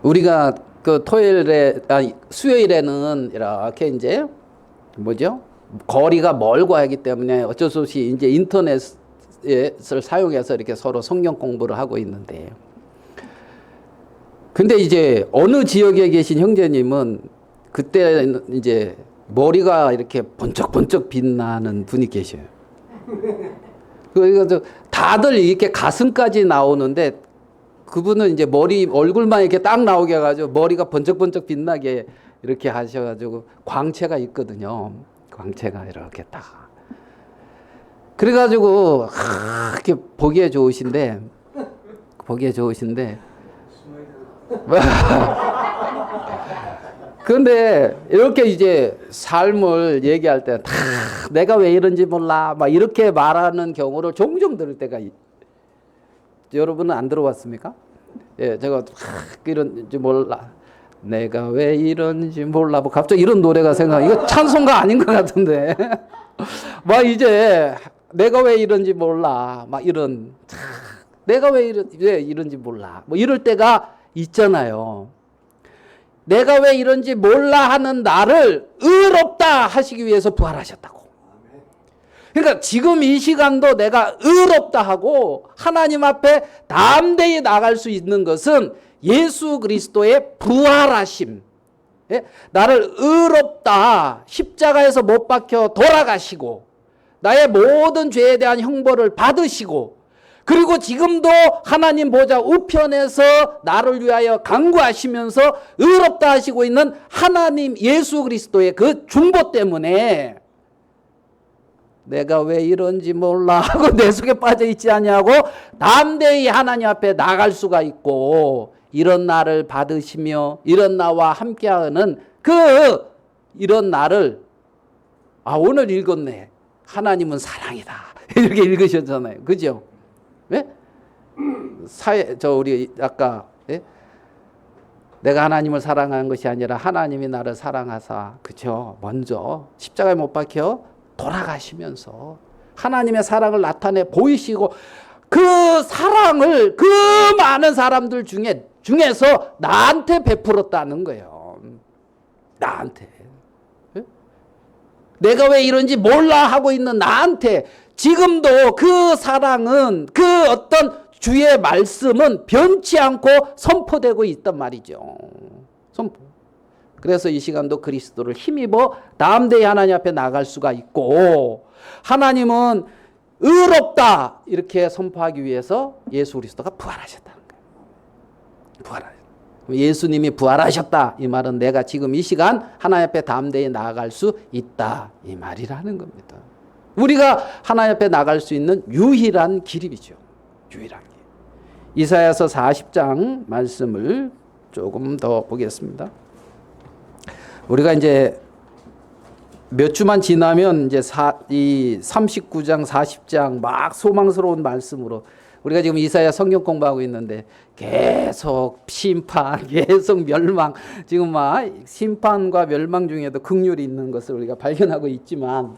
우리가 그 토요일에 수요일에는 이렇게 이제 뭐죠? 거리가 멀고 하기 때문에 어쩔 수 없이 이제 인터넷을 사용해서 이렇게 서로 성경 공부를 하고 있는데, 근데 이제 어느 지역에 계신 형제님은 그때는 이제 머리가 이렇게 번쩍번쩍 빛나는 분이 계셔요. 그래서 다들 이렇게 가슴까지 나오는데 그분은 이제 얼굴만 이렇게 딱 나오게 해가지고 머리가 번쩍번쩍 빛나게 이렇게 하셔가지고 광채가 있거든요. 광채가 이렇게 딱. 그래가지고 이렇게 보기에 좋으신데 그런데 이렇게 이제 삶을 얘기할 때 다 내가 왜 이런지 몰라 막 이렇게 말하는 경우를 종종 들을 때가 여러분은 안 들어봤습니까? 예, 제가 이런지 몰라. 내가 왜 이런지 몰라. 뭐 갑자기 이런 노래가 이거 찬송가 아닌 것 같은데. 막 이제 내가 왜 이런지 몰라. 막 이런 내가 왜 이런지 몰라. 뭐 이럴 때가 있잖아요. 내가 왜 이런지 몰라 하는 나를 의롭다 하시기 위해서 부활하셨다고. 그러니까 지금 이 시간도 내가 의롭다 하고 하나님 앞에 담대히 나갈 수 있는 것은 예수 그리스도의 부활하심. 예? 나를 의롭다, 십자가에서 못 박혀 돌아가시고 나의 모든 죄에 대한 형벌을 받으시고 그리고 지금도 하나님 보좌 우편에서 나를 위하여 간구하시면서 의롭다 하시고 있는 하나님 예수 그리스도의 그 중보 때문에 내가 왜 이런지 몰라 하고 내 속에 빠져 있지 않냐고 담대히 하나님 앞에 나갈 수가 있고, 이런 나를 받으시며 이런 나와 함께하는 이런 나를 오늘 읽었네. 하나님은 사랑이다. 이렇게 읽으셨잖아요. 그죠? 네? 우리 아까 네? 내가 하나님을 사랑하는 것이 아니라 하나님이 나를 사랑하사, 그죠? 먼저 십자가에 못 박혀 돌아가시면서 하나님의 사랑을 나타내 보이시고 그 사랑을 그 많은 사람들 중에서 나한테 베풀었다는 거예요. 나한테. 내가 왜 이런지 몰라 하고 있는 나한테 지금도 그 사랑은, 그 어떤 주의 말씀은 변치 않고 선포되고 있단 말이죠. 선포. 그래서 이 시간도 그리스도를 힘입어 담대히 하나님 앞에 나갈 수가 있고, 하나님은 의롭다 이렇게 선포하기 위해서 예수 그리스도가 부활하셨다는 거예요. 예수님이 부활하셨다 이 말은 내가 지금 이 시간 하나님 앞에 담대히 나아갈 수 있다 이 말이라는 겁니다. 우리가 하나님 앞에 나갈 수 있는 유일한 길이죠. 유일한 길. 이사야서 40장 말씀을 조금 더 보겠습니다. 우리가 이제 몇 주만 지나면 이제 이 39장 40장 막 소망스러운 말씀으로 우리가 지금 이사야 성경 공부하고 있는데 계속 심판, 계속 멸망, 지금 막 심판과 멸망 중에도 긍휼이 있는 것을 우리가 발견하고 있지만,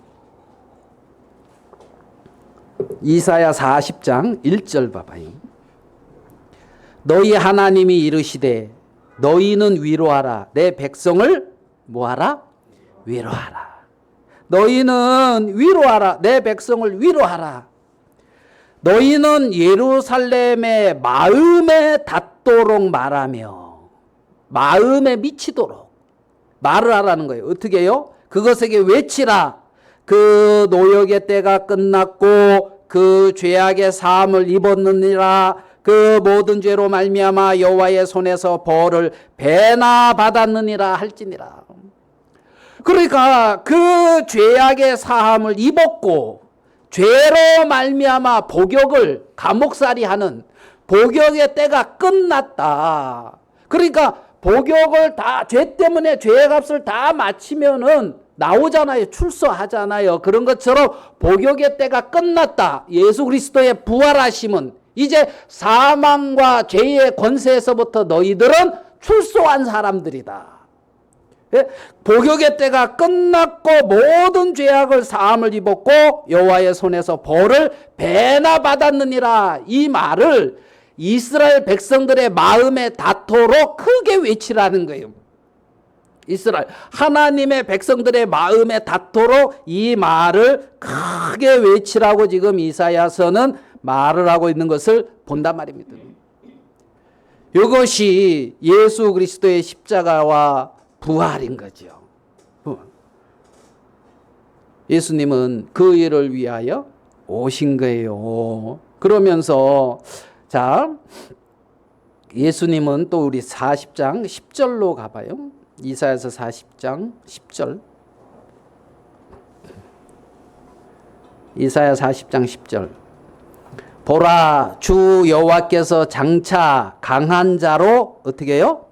이사야 40장 1절 봐봐요. 너희 하나님이 이르시되 너희는 위로하라. 내 백성을 뭐하라? 위로하라. 너희는 위로하라. 내 백성을 위로하라. 너희는 예루살렘의 마음에 닿도록 말하며, 마음에 미치도록 말을 하라는 거예요. 어떻게 해요? 그것에게 외치라. 그 노역의 때가 끝났고 그 죄악의 사함을 입었느니라. 그 모든 죄로 말미암아 여호와의 손에서 벌을 배나 받았느니라 할지니라. 그러니까 그 죄악의 사함을 입었고 죄로 말미암아 복역을 감옥살이하는 복역의 때가 끝났다. 그러니까 복역을 다, 죄 때문에 죄의 값을 다 마치면은 나오잖아요. 출소하잖아요. 그런 것처럼 복역의 때가 끝났다. 예수 그리스도의 부활하심은 이제 사망과 죄의 권세에서부터 너희들은 출소한 사람들이다. 복역의 때가 끝났고 모든 죄악을 사함을 입었고 여호와의 손에서 벌을 배나 받았느니라. 이 말을 이스라엘 백성들의 마음에 닿도록 크게 외치라는 거예요. 이스라엘 하나님의 백성들의 마음에 닿도록 이 말을 크게 외치라고 지금 이사야서는 말을 하고 있는 것을 본단 말입니다. 이것이 예수 그리스도의 십자가와 부활인 거죠. 예수님은 그 일을 위하여 오신 거예요. 그러면서 자, 예수님은 또 우리 40장 10절로 가봐요. 이사야서 40장 10절. 이사야 40장 10절. 보라, 주 여호와께서 장차 강한 자로 어떻게 해요?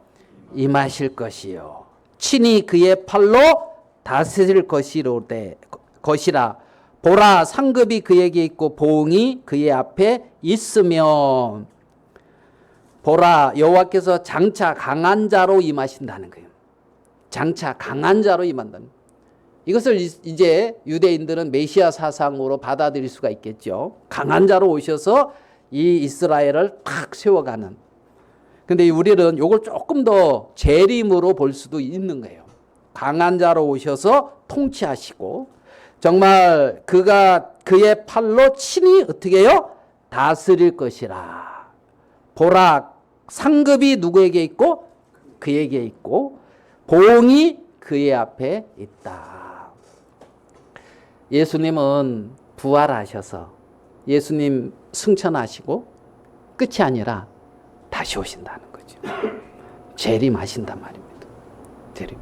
임하실 것이요. 친히 그의 팔로 다스릴 것이라. 보라, 상급이 그에게 있고 보응이 그의 앞에 있으면. 보라, 여호와께서 장차 강한 자로 임하신다는 거예요. 장차 강한 자로 임한다는 거예요. 이것을 이제 유대인들은 메시아 사상으로 받아들일 수가 있겠죠. 강한 자로 오셔서 이 이스라엘을 탁 세워가는. 근데 우리는 이걸 조금 더 재림으로 볼 수도 있는 거예요. 강한 자로 오셔서 통치하시고 정말 그가 그의 팔로 친히 어떻게 해요? 다스릴 것이라. 보라, 상급이 누구에게 있고 그에게 있고 보응이 그의 앞에 있다. 예수님은 부활하셔서 예수님 승천하시고 끝이 아니라 다시 오신다는 거죠. 재림하신단 말입니다. 재림.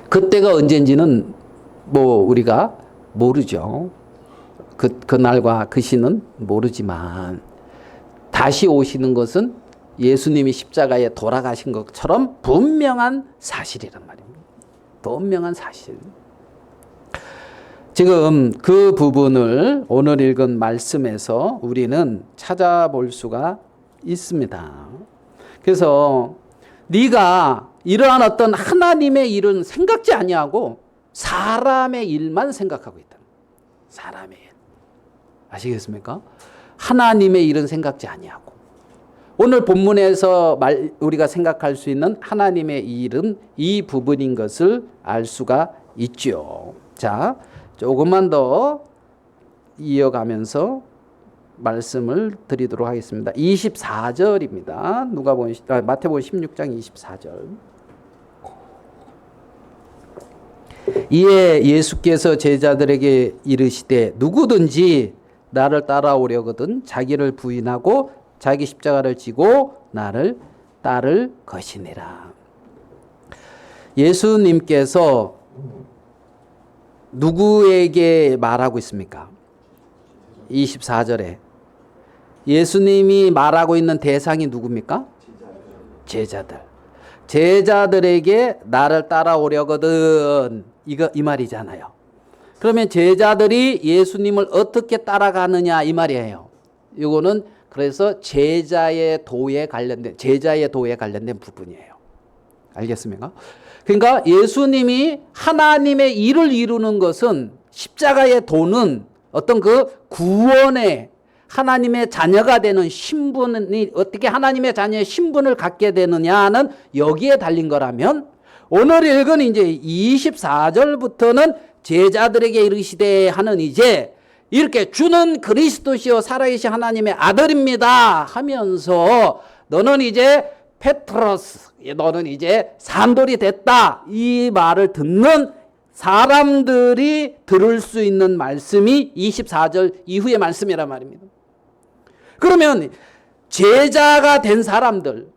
그때가 언제인지는 뭐 우리가 모르죠. 그 날과 그 시는 모르지만 다시 오시는 것은 예수님이 십자가에 돌아가신 것처럼 분명한 사실이란 말입니다. 분명한 사실. 지금 그 부분을 오늘 읽은 말씀에서 우리는 찾아볼 수가 있습니다. 그래서 네가 이러한 어떤 하나님의 일은 생각지 아니하고 사람의 일만 생각하고 있다. 사람의 일. 아시겠습니까? 하나님의 일은 생각지 아니하고. 오늘 본문에서 우리가 생각할 수 있는 하나님의 일은 이 부분인 것을 알 수가 있죠. 자, 조금만 더 이어가면서 말씀을 드리도록 하겠습니다. 24절입니다. 마태복음 16장 24절. 이에 예수께서 제자들에게 이르시되 누구든지 나를 따라오려거든 자기를 부인하고 자기 십자가를 지고 나를 따를 것이니라. 예수님께서 누구에게 말하고 있습니까? 24절에 예수님이 말하고 있는 대상이 누굽니까? 제자들. 제자들에게 나를 따라오려거든 이 말이잖아요. 그러면 제자들이 예수님을 어떻게 따라가느냐 이 말이에요. 이거는 그래서 제자의 도에 관련된 부분이에요. 알겠습니까? 그러니까 예수님이 하나님의 일을 이루는 것은 십자가의 도는 어떤 그 구원의 하나님의 자녀가 되는 신분이 어떻게 하나님의 자녀의 신분을 갖게 되느냐는 여기에 달린 거라면 오늘 읽은 이제 24절부터는 제자들에게 이르시되 하는 이제 이렇게 주는 그리스도시요 살아계신 하나님의 아들입니다 하면서 너는 이제 페트로스, 너는 이제 산돌이 됐다 이 말을 듣는 사람들이 들을 수 있는 말씀이 24절 이후의 말씀이란 말입니다. 그러면 제자가 된 사람들,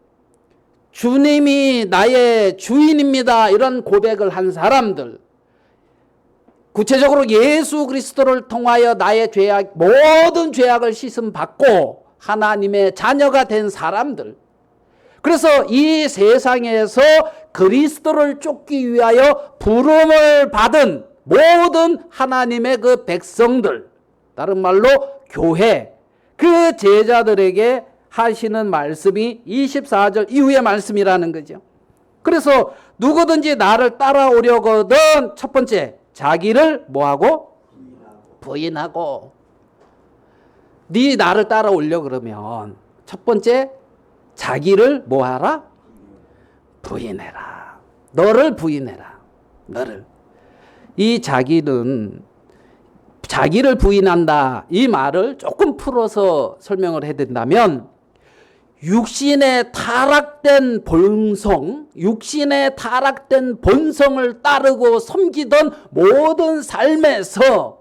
주님이 나의 주인입니다 이런 고백을 한 사람들, 구체적으로 예수 그리스도를 통하여 나의 모든 죄악을 씻음 받고 하나님의 자녀가 된 사람들, 그래서 이 세상에서 그리스도를 쫓기 위하여 부름을 받은 모든 하나님의 그 백성들, 다른 말로 교회, 그 제자들에게 하시는 말씀이 24절 이후의 말씀이라는 거죠. 그래서 누구든지 나를 따라오려거든 첫 번째 자기를 뭐하고? 부인하고. 네 나를 따라오려 그러면 첫 번째 자기를 뭐하라? 부인해라. 너를 부인해라. 너를. 이 자기는 자기를 부인한다. 이 말을 조금 풀어서 설명을 해야 된다면 육신의 타락된 본성, 육신의 타락된 본성을 따르고 섬기던 모든 삶에서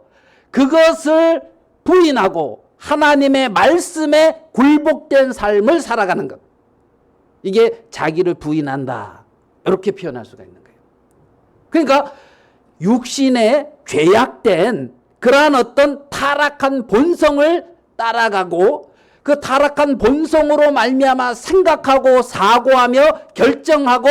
그것을 부인하고 하나님의 말씀에 굴복된 삶을 살아가는 것. 이게 자기를 부인한다. 이렇게 표현할 수가 있는 거예요. 그러니까 육신의 죄악된 그러한 어떤 타락한 본성을 따라가고 그 타락한 본성으로 말미암아 생각하고 사고하며 결정하고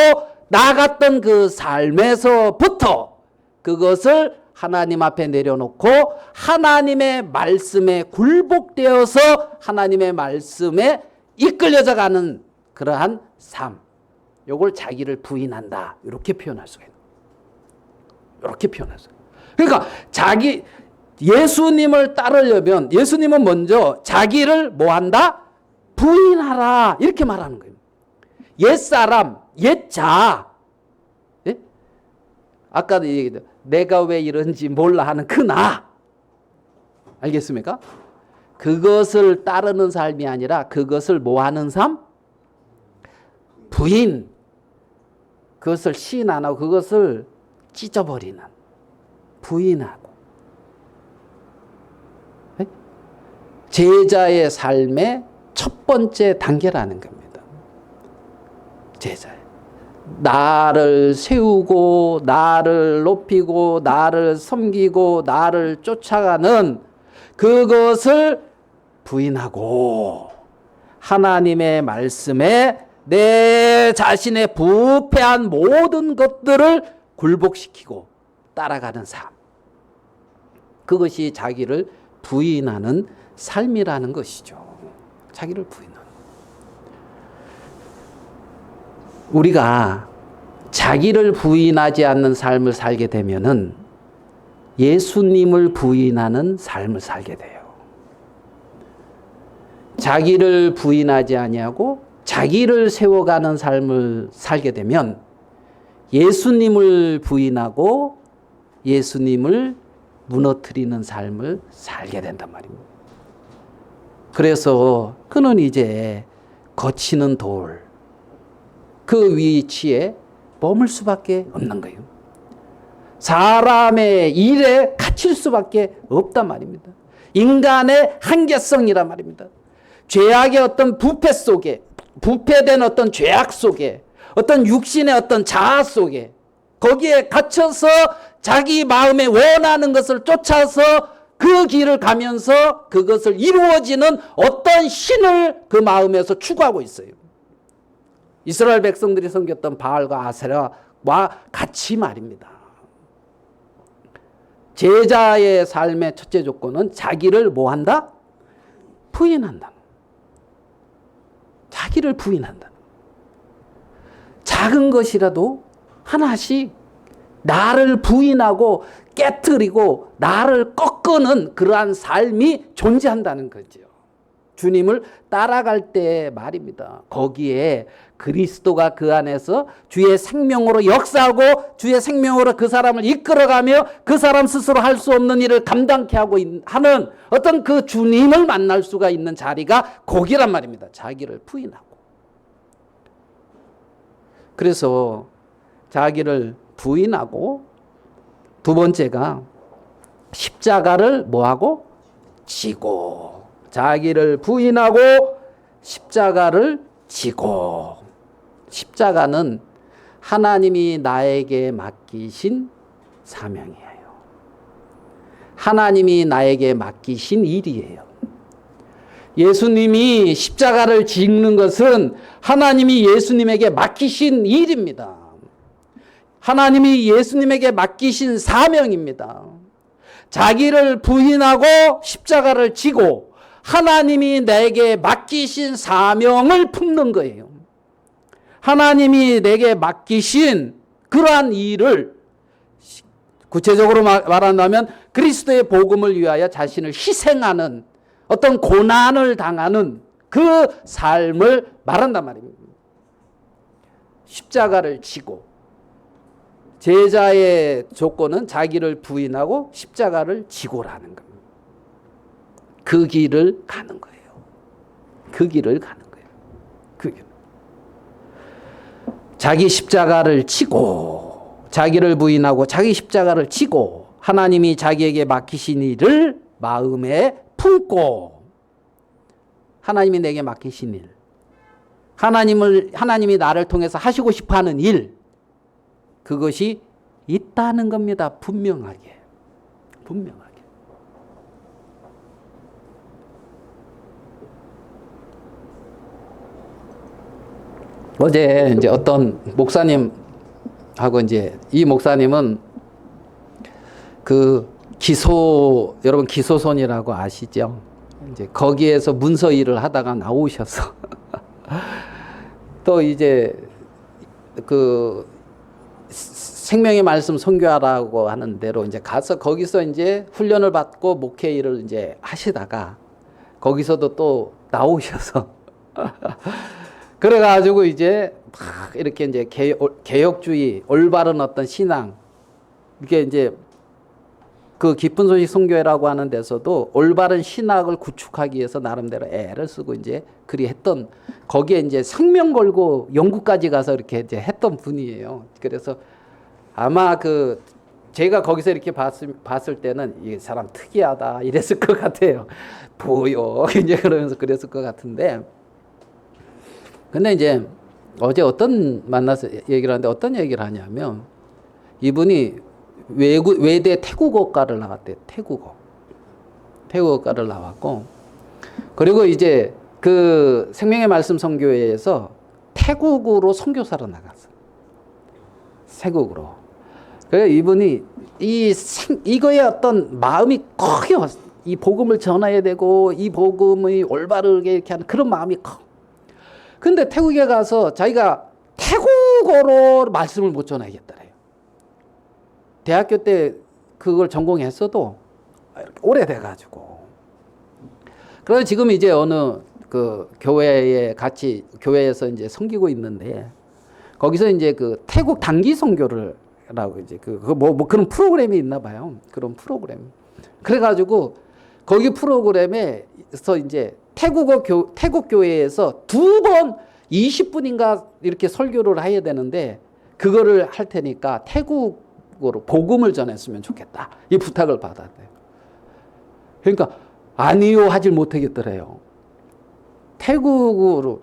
나아갔던 그 삶에서부터 그것을 하나님 앞에 내려놓고 하나님의 말씀에 굴복되어서 하나님의 말씀에 이끌려져 가는 그러한 삶. 요걸 자기를 부인한다. 이렇게 표현할 수가 있는 거예요. 이렇게 표현할 수가 있어요. 그러니까 예수님을 따르려면 예수님은 먼저 자기를 뭐한다? 부인하라. 이렇게 말하는 거예요. 옛사람, 옛자. 예? 아까도 얘기했죠. 내가 왜 이런지 몰라 하는 그 나. 알겠습니까? 그것을 따르는 삶이 아니라 그것을 뭐하는 삶? 부인. 그것을 시인 안 하고 그것을 찢어버리는. 부인하고. 제자의 삶의 첫 번째 단계라는 겁니다. 제자의. 나를 세우고 나를 높이고 나를 섬기고 나를 쫓아가는 그것을 부인하고 하나님의 말씀에 내 자신의 부패한 모든 것들을 굴복시키고 따라가는 삶. 그것이 자기를 부인하는 삶이라는 것이죠. 자기를 부인하는. 우리가 자기를 부인하지 않는 삶을 살게 되면은 예수님을 부인하는 삶을 살게 돼요. 자기를 부인하지 아니하고 자기를 세워가는 삶을 살게 되면 예수님을 부인하고 예수님을 무너뜨리는 삶을 살게 된단 말입니다. 그래서 그는 이제 거치는 돌, 그 위치에 머물 수밖에 없는 거예요. 사람의 일에 갇힐 수밖에 없단 말입니다. 인간의 한계성이란 말입니다. 죄악의 어떤 부패 속에, 부패된 어떤 죄악 속에, 어떤 육신의 어떤 자아 속에, 거기에 갇혀서 자기 마음에 원하는 것을 쫓아서 그 길을 가면서 그것을 이루어지는 어떤 신을 그 마음에서 추구하고 있어요. 이스라엘 백성들이 섬겼던 바알과 아세라와 같이 말입니다. 제자의 삶의 첫째 조건은 자기를 뭐한다? 부인한다. 자기를 부인한다. 작은 것이라도 하나씩 나를 부인하고 깨트리고 나를 꺾는 그러한 삶이 존재한다는 거죠. 주님을 따라갈 때 말입니다. 거기에 그리스도가 그 안에서 주의 생명으로 역사하고 주의 생명으로 그 사람을 이끌어가며 그 사람 스스로 할 수 없는 일을 감당케 하고 하는 어떤 그 주님을 만날 수가 있는 자리가 거기란 말입니다. 자기를 부인하고. 그래서 자기를 부인하고 두 번째가 십자가를 뭐하고? 지고. 자기를 부인하고 십자가를 지고. 십자가는 하나님이 나에게 맡기신 사명이에요. 하나님이 나에게 맡기신 일이에요. 예수님이 십자가를 짓는 것은 하나님이 예수님에게 맡기신 일입니다. 하나님이 예수님에게 맡기신 사명입니다. 자기를 부인하고 십자가를 지고 하나님이 내게 맡기신 사명을 품는 거예요. 하나님이 내게 맡기신 그러한 일을 구체적으로 말한다면 그리스도의 복음을 위하여 자신을 희생하는 어떤 고난을 당하는 그 삶을 말한단 말입니다. 십자가를 지고, 제자의 조건은 자기를 부인하고 십자가를 지고라는 겁니다. 그 길을 가는 거예요. 그 길을 가는 거예요. 그 길. 자기 십자가를 지고, 자기를 부인하고 자기 십자가를 지고, 하나님이 자기에게 맡기신 일을 마음에 품고, 하나님이 내게 맡기신 일, 하나님이 나를 통해서 하시고 싶어 하는 일, 그것이 있다는 겁니다. 분명하게. 분명하게. 어제 이제 어떤 목사님하고 이제 이 목사님은 그 여러분 기소손이라고 아시죠? 이제 거기에서 문서 일을 하다가 나오셔서 또 이제 그 생명의 말씀 선교하라고 하는 대로 이제 가서 거기서 이제 훈련을 받고 목회 일을 이제 하시다가 거기서도 또 나오셔서 그래가지고 이제 막 이렇게 이제 개혁주의, 올바른 어떤 신앙, 이게 이제 그 깊은 소식 선교회라고 하는 데서도 올바른 신학을 구축하기 위해서 나름대로 애를 쓰고 이제 그리 했던, 거기에 이제 생명 걸고 영국까지 가서 이렇게 이제 했던 분이에요. 그래서 아마 그 제가 거기서 이렇게 봤을 때는 이 사람 특이하다 이랬을 것 같아요. 보여 이제 그러면서 그랬을 것 같은데, 근데 이제 어제 만나서 얘기를 하는데 어떤 얘기를 하냐면, 이분이 외대 태국어과를 나왔대요. 태국어과를 나왔고, 그리고 이제 그 생명의 말씀 선교회에서 태국으로 선교사로 나갔어요. 태국으로. 그래서 이분이 이거에 어떤 마음이 커요. 이 복음을 전해야 되고 이 복음이 올바르게 이렇게 하는 그런 마음이 커. 근데 태국에 가서 자기가 태국어로 말씀을 못 전하겠더래요. 대학교 때 그걸 전공했어도 오래돼가지고. 그래서 지금 이제 어느 그 교회에서 이제 섬기고 있는데, 거기서 이제 그 태국 단기 선교를 라고 이제 뭐 그런 프로그램이 있나 봐요. 그런 프로그램. 그래가지고 거기 프로그램에서 이제 태국 교회에서 2번 20분인가 이렇게 설교를 해야 되는데, 그거를 할 테니까 태국어로 복음을 전했으면 좋겠다, 이 부탁을 받았대요. 그러니까 아니요 하질 못하겠더래요. 태국어로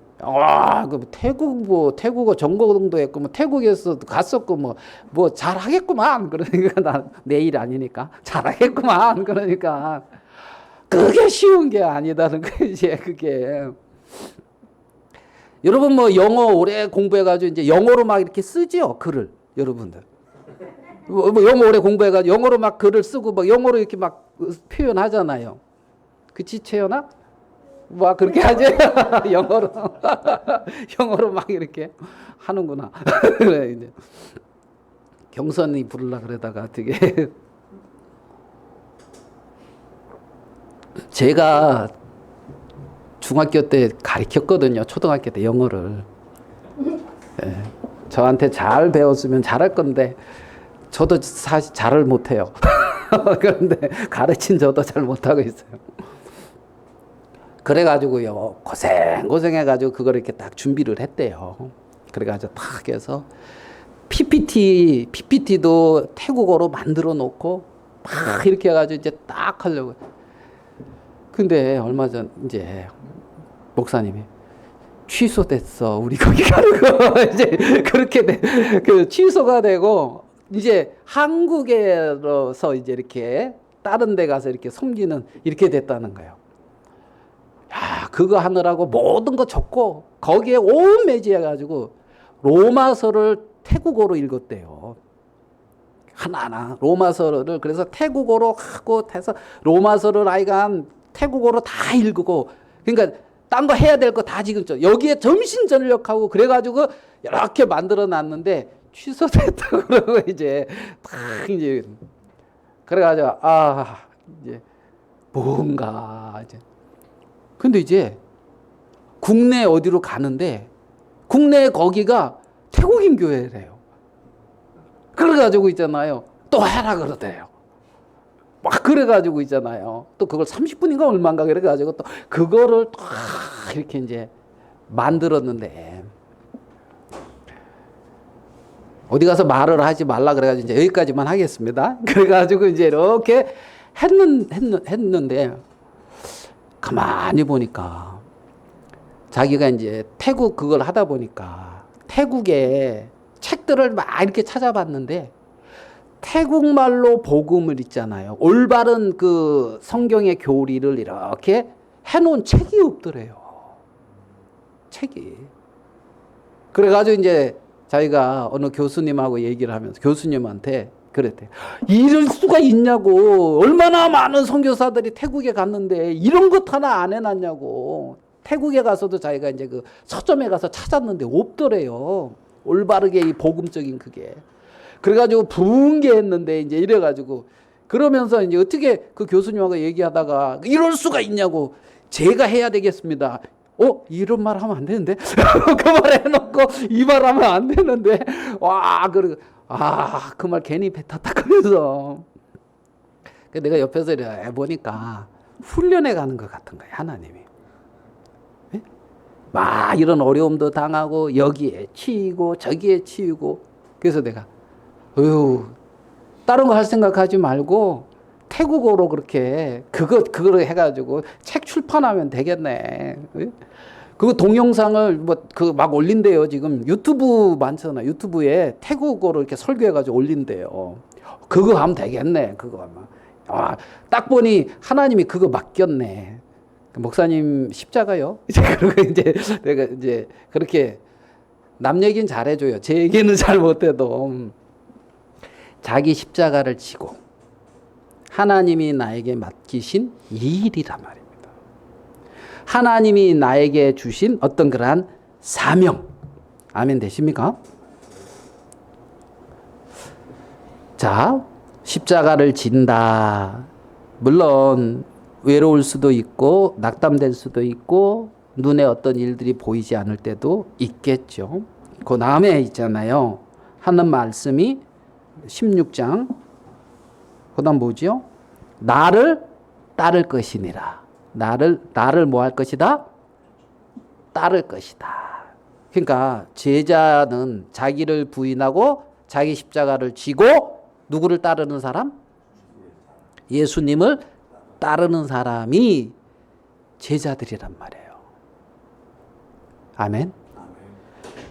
태국어 전공도 했고, 태국에서 갔었고, 뭐 잘하겠구만. 그러니까 난 내일 아니니까 잘하겠구만. 그러니까 그게 쉬운 게 아니다는 거지, 그게. 여러분 영어 오래 공부해가지고 이제 영어로 막 이렇게 쓰죠, 글을. 여러분들. 영어 오래 공부해가지고 영어로 막 글을 쓰고 영어로 이렇게 막 표현하잖아요. 그치, 채연아? 그렇게 하지? 영어로 막 이렇게 하는구나. 그래, 이제. 경선이 부르려고 그러다가 되게. 제가 중학교 때 가르쳤거든요. 초등학교 때 영어를. 네. 저한테 잘 배웠으면 잘할 건데, 저도 사실 잘을 못해요. 그런데 가르친 저도 잘 못하고 있어요. 그래가지고요, 고생해가지고 그걸 이렇게 딱 준비를 했대요. 그래가지고 딱 해서 PPT도 태국어로 만들어 놓고 막 이렇게 해가지고 이제 딱 하려고. 근데 얼마 전 이제 목사님이 취소됐어. 우리 거기 가는 거. 이제 그렇게 취소가 되고, 이제 한국에서 이제 이렇게 다른 데 가서 이렇게 섬기는, 이렇게 됐다는 거예요. 야, 그거 하느라고 모든 거 적고 거기에 온 매지해가지고 로마서를 태국어로 읽었대요. 하나하나 로마서를. 그래서 태국어로 하고 해서 로마서를 아이가 태국어로 다 읽고, 그러니까 딴 거 해야 될 거 다 지금 여기에 정신전력하고 그래가지고 이렇게 만들어 놨는데 취소됐다고 그러고 이제 딱 이제 그래가지고 이제 뭔가 이제 근데 이제 국내 어디로 가는데 국내 거기가 태국인 교회래요. 그래가지고 있잖아요. 또 해라 그러대요. 막 그래가지고 있잖아요. 또 그걸 30분인가 얼마인가 그래가지고 또 그거를 또 이렇게 이제 만들었는데 어디 가서 말을 하지 말라 그래가지고 이제 여기까지만 하겠습니다. 그래가지고 이제 이렇게 했는데 가만히 보니까 자기가 이제 태국 그걸 하다 보니까 태국에 책들을 막 이렇게 찾아봤는데 태국말로 복음을 있잖아요. 올바른 그 성경의 교리를 이렇게 해놓은 책이 없더래요. 책이. 그래가지고 이제 자기가 어느 교수님하고 얘기를 하면서 교수님한테 그랬대. 이럴 수가 있냐고. 얼마나 많은 선교사들이 태국에 갔는데 이런 것 하나 안 해놨냐고. 태국에 가서도 자기가 이제 그 서점에 가서 찾았는데 없더래요. 올바르게 이 복음적인 그게. 그래가지고 붕괴했는데 이제 이래가지고 그러면서 이제 어떻게 그 교수님하고 얘기하다가 이럴 수가 있냐고 제가 해야 되겠습니다. 이런 말 하면 안 되는데 그 말 해놓고 이 말 하면 안 되는데 와 그리고 그 말 괜히 뱉었다 그래서 내가 옆에서 보니까 훈련해 가는 것 같은 거야 하나님이. 네? 막 이런 어려움도 당하고 여기에 치이고 저기에 치이고 그래서 내가 다른 거 할 생각하지 말고 태국어로 그렇게 그거를 해가지고 책 출판하면 되겠네. 그 동영상을 그 막 올린대요. 지금 유튜브 많잖아. 유튜브에 태국어로 이렇게 설교해가지고 올린대요. 그거 하면 되겠네. 그거 하면. 딱 보니 하나님이 그거 맡겼네. 목사님 십자가요. 그리고 이제 내가 이제 그렇게 남 얘기는 잘해줘요. 제 얘기는 잘 못해도. 자기 십자가를 지고 하나님이 나에게 맡기신 이 일이란 말입니다. 하나님이 나에게 주신 어떤 그러한 사명. 아멘 되십니까? 자, 십자가를 진다. 물론 외로울 수도 있고 낙담될 수도 있고 눈에 어떤 일들이 보이지 않을 때도 있겠죠. 그 다음에 있잖아요. 하는 말씀이 16장 그 다음 뭐죠? 나를 따를 것이니라. 나를 뭐 할 것이다? 따를 것이다. 그러니까 제자는 자기를 부인하고 자기 십자가를 지고 누구를 따르는 사람? 예수님을 따르는 사람이 제자들이란 말이에요. 아멘.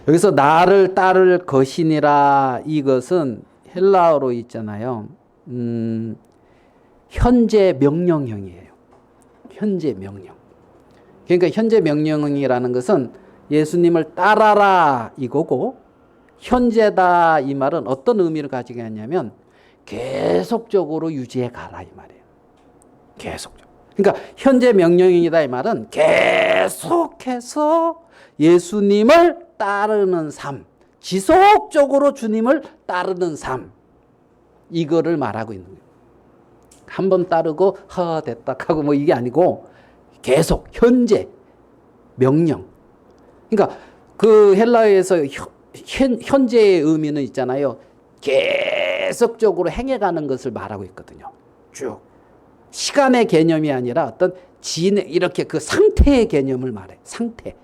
여기서 나를 따를 것이니라 이것은 헬라어로 있잖아요. 현재 명령형이에요. 현재 명령. 그러니까 현재 명령이라는 것은 예수님을 따라라 이거고 현재다 이 말은 어떤 의미를 가지게 하냐면 계속적으로 유지해 가라 이 말이에요. 계속적으로. 그러니까 현재 명령이다 이 말은 계속해서 예수님을 따르는 삶, 지속적으로 주님을 따르는 삶, 이거를 말하고 있는 거예요. 한 번 따르고 됐다 하고 뭐 이게 아니고 계속 현재 명령. 그러니까 그 헬라어에서 현재의 의미는 있잖아요. 계속적으로 행해가는 것을 말하고 있거든요. 쭉 시간의 개념이 아니라 어떤 이렇게 그 상태의 개념을 말해. 상태.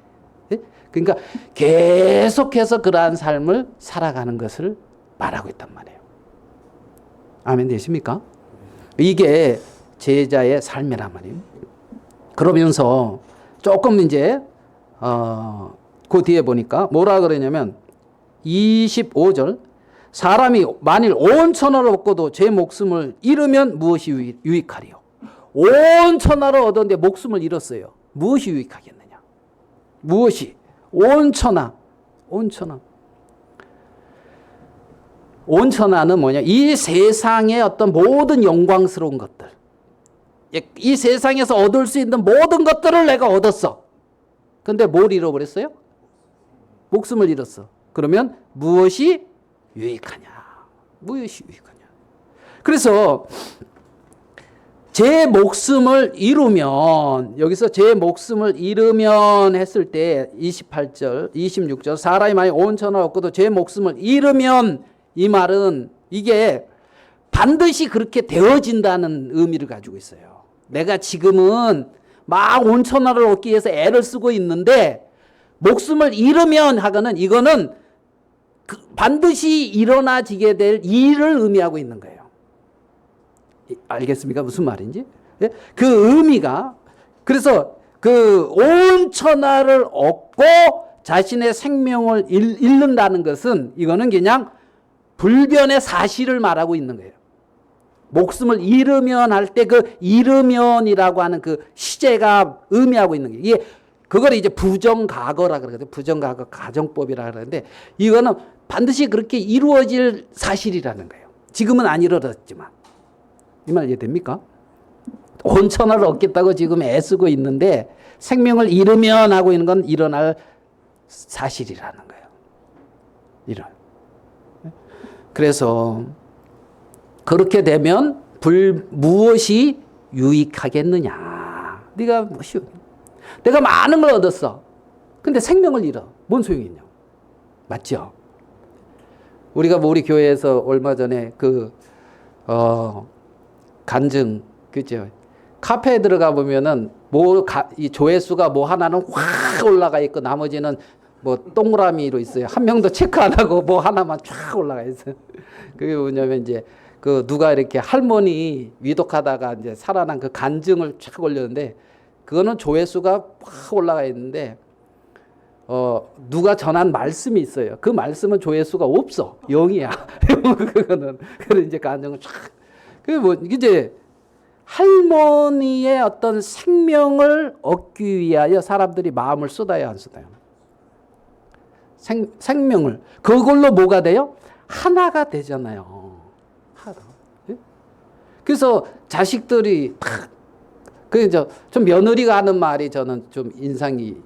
그러니까 계속해서 그러한 삶을 살아가는 것을 말하고 있단 말이에요. 아멘 되십니까? 이게 제자의 삶이란 말이에요. 그러면서 조금 이제 그 뒤에 보니까 뭐라 그러냐면 25절 사람이 만일 온 천하를 얻고도 제 목숨을 잃으면 무엇이 유익하리요? 온 천하를 얻었는데 목숨을 잃었어요. 무엇이 유익하겠느냐? 무엇이? 온 천하. 온 천하는 뭐냐? 이 세상의 어떤 모든 영광스러운 것들. 이 세상에서 얻을 수 있는 모든 것들을 내가 얻었어. 근데 뭘 잃어버렸어요? 목숨을 잃었어. 그러면 무엇이 유익하냐? 무엇이 유익하냐? 그래서 제 목숨을 잃으면, 여기서 제 목숨을 잃으면 했을 때 28절, 26절, 사람이 만약 온 천하를 얻고도 제 목숨을 잃으면, 이 말은 이게 반드시 그렇게 되어진다는 의미를 가지고 있어요. 내가 지금은 막 온 천하를 얻기 위해서 애를 쓰고 있는데 목숨을 잃으면 하고는 이거는 반드시 일어나지게 될 일을 의미하고 있는 거예요. 알겠습니까? 무슨 말인지? 예? 그 의미가, 그래서 그 온 천하를 얻고 자신의 생명을 잃는다는 것은 이거는 그냥 불변의 사실을 말하고 있는 거예요. 목숨을 잃으면 할 때 그 잃으면이라고 하는 그 시제가 의미하고 있는 게, 이게 그걸 이제 부정과거라 그러거든요. 부정과거 가정법이라 그러는데 이거는 반드시 그렇게 이루어질 사실이라는 거예요. 지금은 안 이루어졌지만. 이 말 이해됩니까? 온 천하를 얻겠다고 지금 애쓰고 있는데 생명을 잃으면 하고 있는 건 일어날 사실이라는 거예요. 이런. 그래서 그렇게 되면 무엇이 유익하겠느냐. 내가 많은 걸 얻었어. 근데 생명을 잃어. 뭔 소용이 있냐. 맞죠? 우리 교회에서 얼마 전에 간증, 그죠? 카페에 들어가 보면은 이 조회수가 하나는 확 올라가 있고 나머지는 동그라미로 있어요. 한 명도 체크 안 하고 하나만 쫙 올라가 있어요. 그게 뭐냐면 이제 누가 이렇게 할머니 위독하다가 이제 살아난 그 간증을 쫙 올렸는데 그거는 조회수가 확 올라가 있는데 누가 전한 말씀이 있어요. 그 말씀은 조회수가 없어. 0이야. 그거는. 그래서 이제 간증을 쫙. 이제 할머니의 어떤 생명을 얻기 위하여 사람들이 마음을 쏟아야 안 쏟아요? 생명을. 그걸로 뭐가 돼요? 하나가 되잖아요. 하나. 그래서 자식들이 좀 며느리가 하는 말이 저는 좀 인상이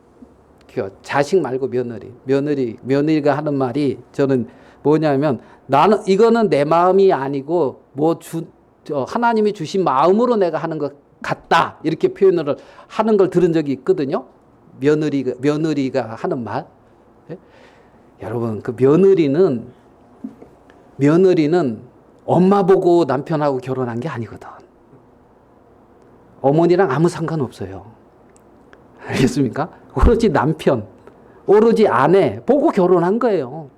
자식 말고 며느리가 하는 말이 저는 뭐냐면 이거는 내 마음이 아니고 하나님이 주신 마음으로 내가 하는 것 같다. 이렇게 표현을 하는 걸 들은 적이 있거든요. 며느리가 하는 말. 예? 여러분, 그 며느리는 엄마 보고 남편하고 결혼한 게 아니거든. 어머니랑 아무 상관없어요. 알겠습니까? 오로지 남편, 오로지 아내 보고 결혼한 거예요.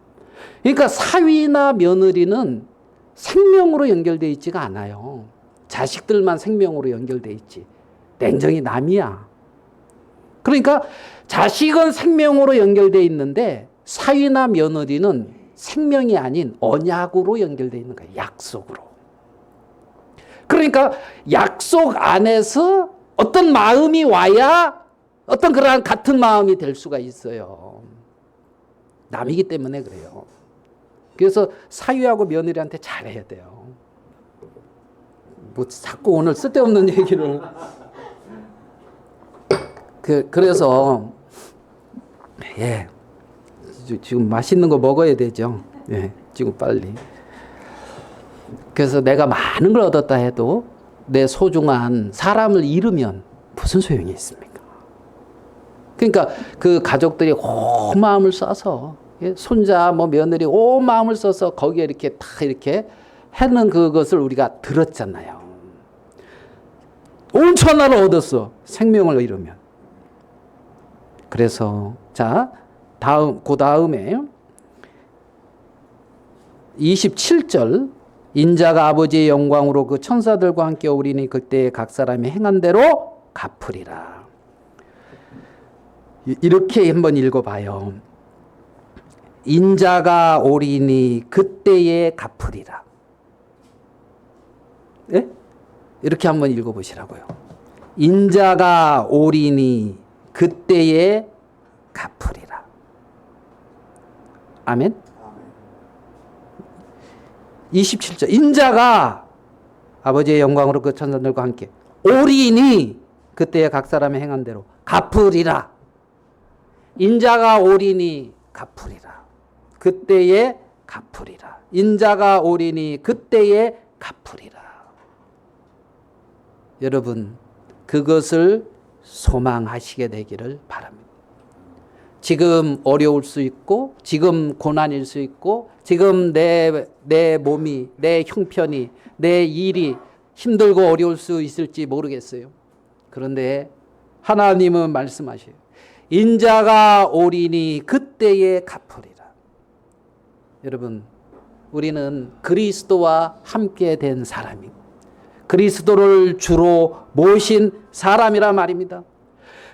그러니까 사위나 며느리는 생명으로 연결되어 있지가 않아요. 자식들만 생명으로 연결되어 있지. 냉정히 남이야. 그러니까 자식은 생명으로 연결되어 있는데 사위나 며느리는 생명이 아닌 언약으로 연결되어 있는 거예요. 약속으로. 그러니까 약속 안에서 어떤 마음이 와야 어떤 그러한 같은 마음이 될 수가 있어요. 남이기 때문에 그래요. 그래서 사위하고 며느리한테 잘해야 돼요. 자꾸 오늘 쓸데없는 얘기를. 그래서 예, 지금 맛있는 거 먹어야 되죠. 예, 지금 빨리. 그래서 내가 많은 걸 얻었다 해도 내 소중한 사람을 잃으면 무슨 소용이 있습니까? 그러니까 그 가족들이 온 마음을 써서 손자 며느리 온 마음을 써서 거기에 이렇게 다 이렇게 하는 그것을 우리가 들었잖아요. 온 천하를 얻었어. 생명을 잃으면. 그래서 그 다음에 27절 인자가 아버지의 영광으로 그 천사들과 함께 오리니 그때 각 사람이 행한 대로 갚으리라. 이렇게 한번 읽어봐요. 인자가 오리니 그때에 갚으리라. 예? 이렇게 한번 읽어보시라고요. 인자가 오리니 그때에 갚으리라. 아멘. 27절 인자가 아버지의 영광으로 그 천사들과 함께 오리니 그때에 각 사람의 행한 대로 갚으리라. 인자가 오리니 갚으리라. 그때에 갚으리라. 인자가 오리니 그때에 갚으리라. 여러분 그것을 소망하시게 되기를 바랍니다. 지금 어려울 수 있고 지금 고난일 수 있고 지금 내 몸이 내 형편이 내 일이 힘들고 어려울 수 있을지 모르겠어요. 그런데 하나님은 말씀하셔요. 인자가 오리니 그때에 갚으리라. 여러분 우리는 그리스도와 함께 된 사람이고 그리스도를 주로 모신 사람이란 말입니다.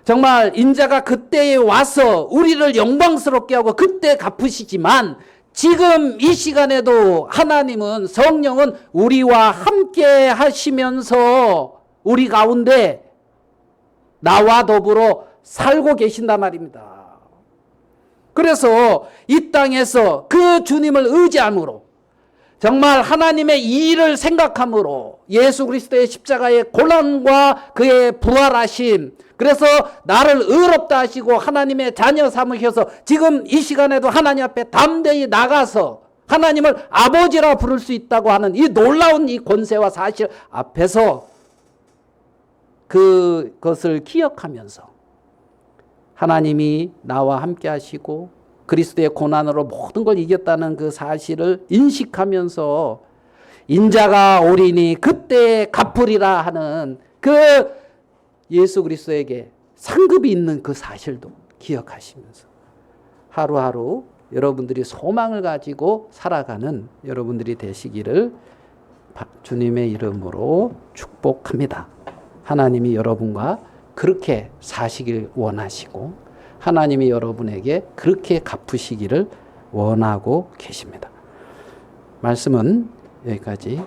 정말 인자가 그때에 와서 우리를 영광스럽게 하고 그때 갚으시지만 지금 이 시간에도 하나님은 성령은 우리와 함께 하시면서 우리 가운데 나와 더불어 살고 계신단 말입니다. 그래서 이 땅에서 그 주님을 의지함으로 정말 하나님의 일을 생각함으로 예수 그리스도의 십자가의 고난과 그의 부활하심, 그래서 나를 의롭다 하시고 하나님의 자녀 삼으셔서 지금 이 시간에도 하나님 앞에 담대히 나가서 하나님을 아버지라 부를 수 있다고 하는 이 놀라운 이 권세와 사실 앞에서 그것을 기억하면서 하나님이 나와 함께 하시고 그리스도의 고난으로 모든 걸 이겼다는 그 사실을 인식하면서 인자가 오리니 그때에 갚으리라 하는 그 예수 그리스도에게 상급이 있는 그 사실도 기억하시면서 하루하루 여러분들이 소망을 가지고 살아가는 여러분들이 되시기를 주님의 이름으로 축복합니다. 하나님이 여러분과 그렇게 사시길 원하시고 하나님이 여러분에게 그렇게 갚으시기를 원하고 계십니다. 말씀은 여기까지.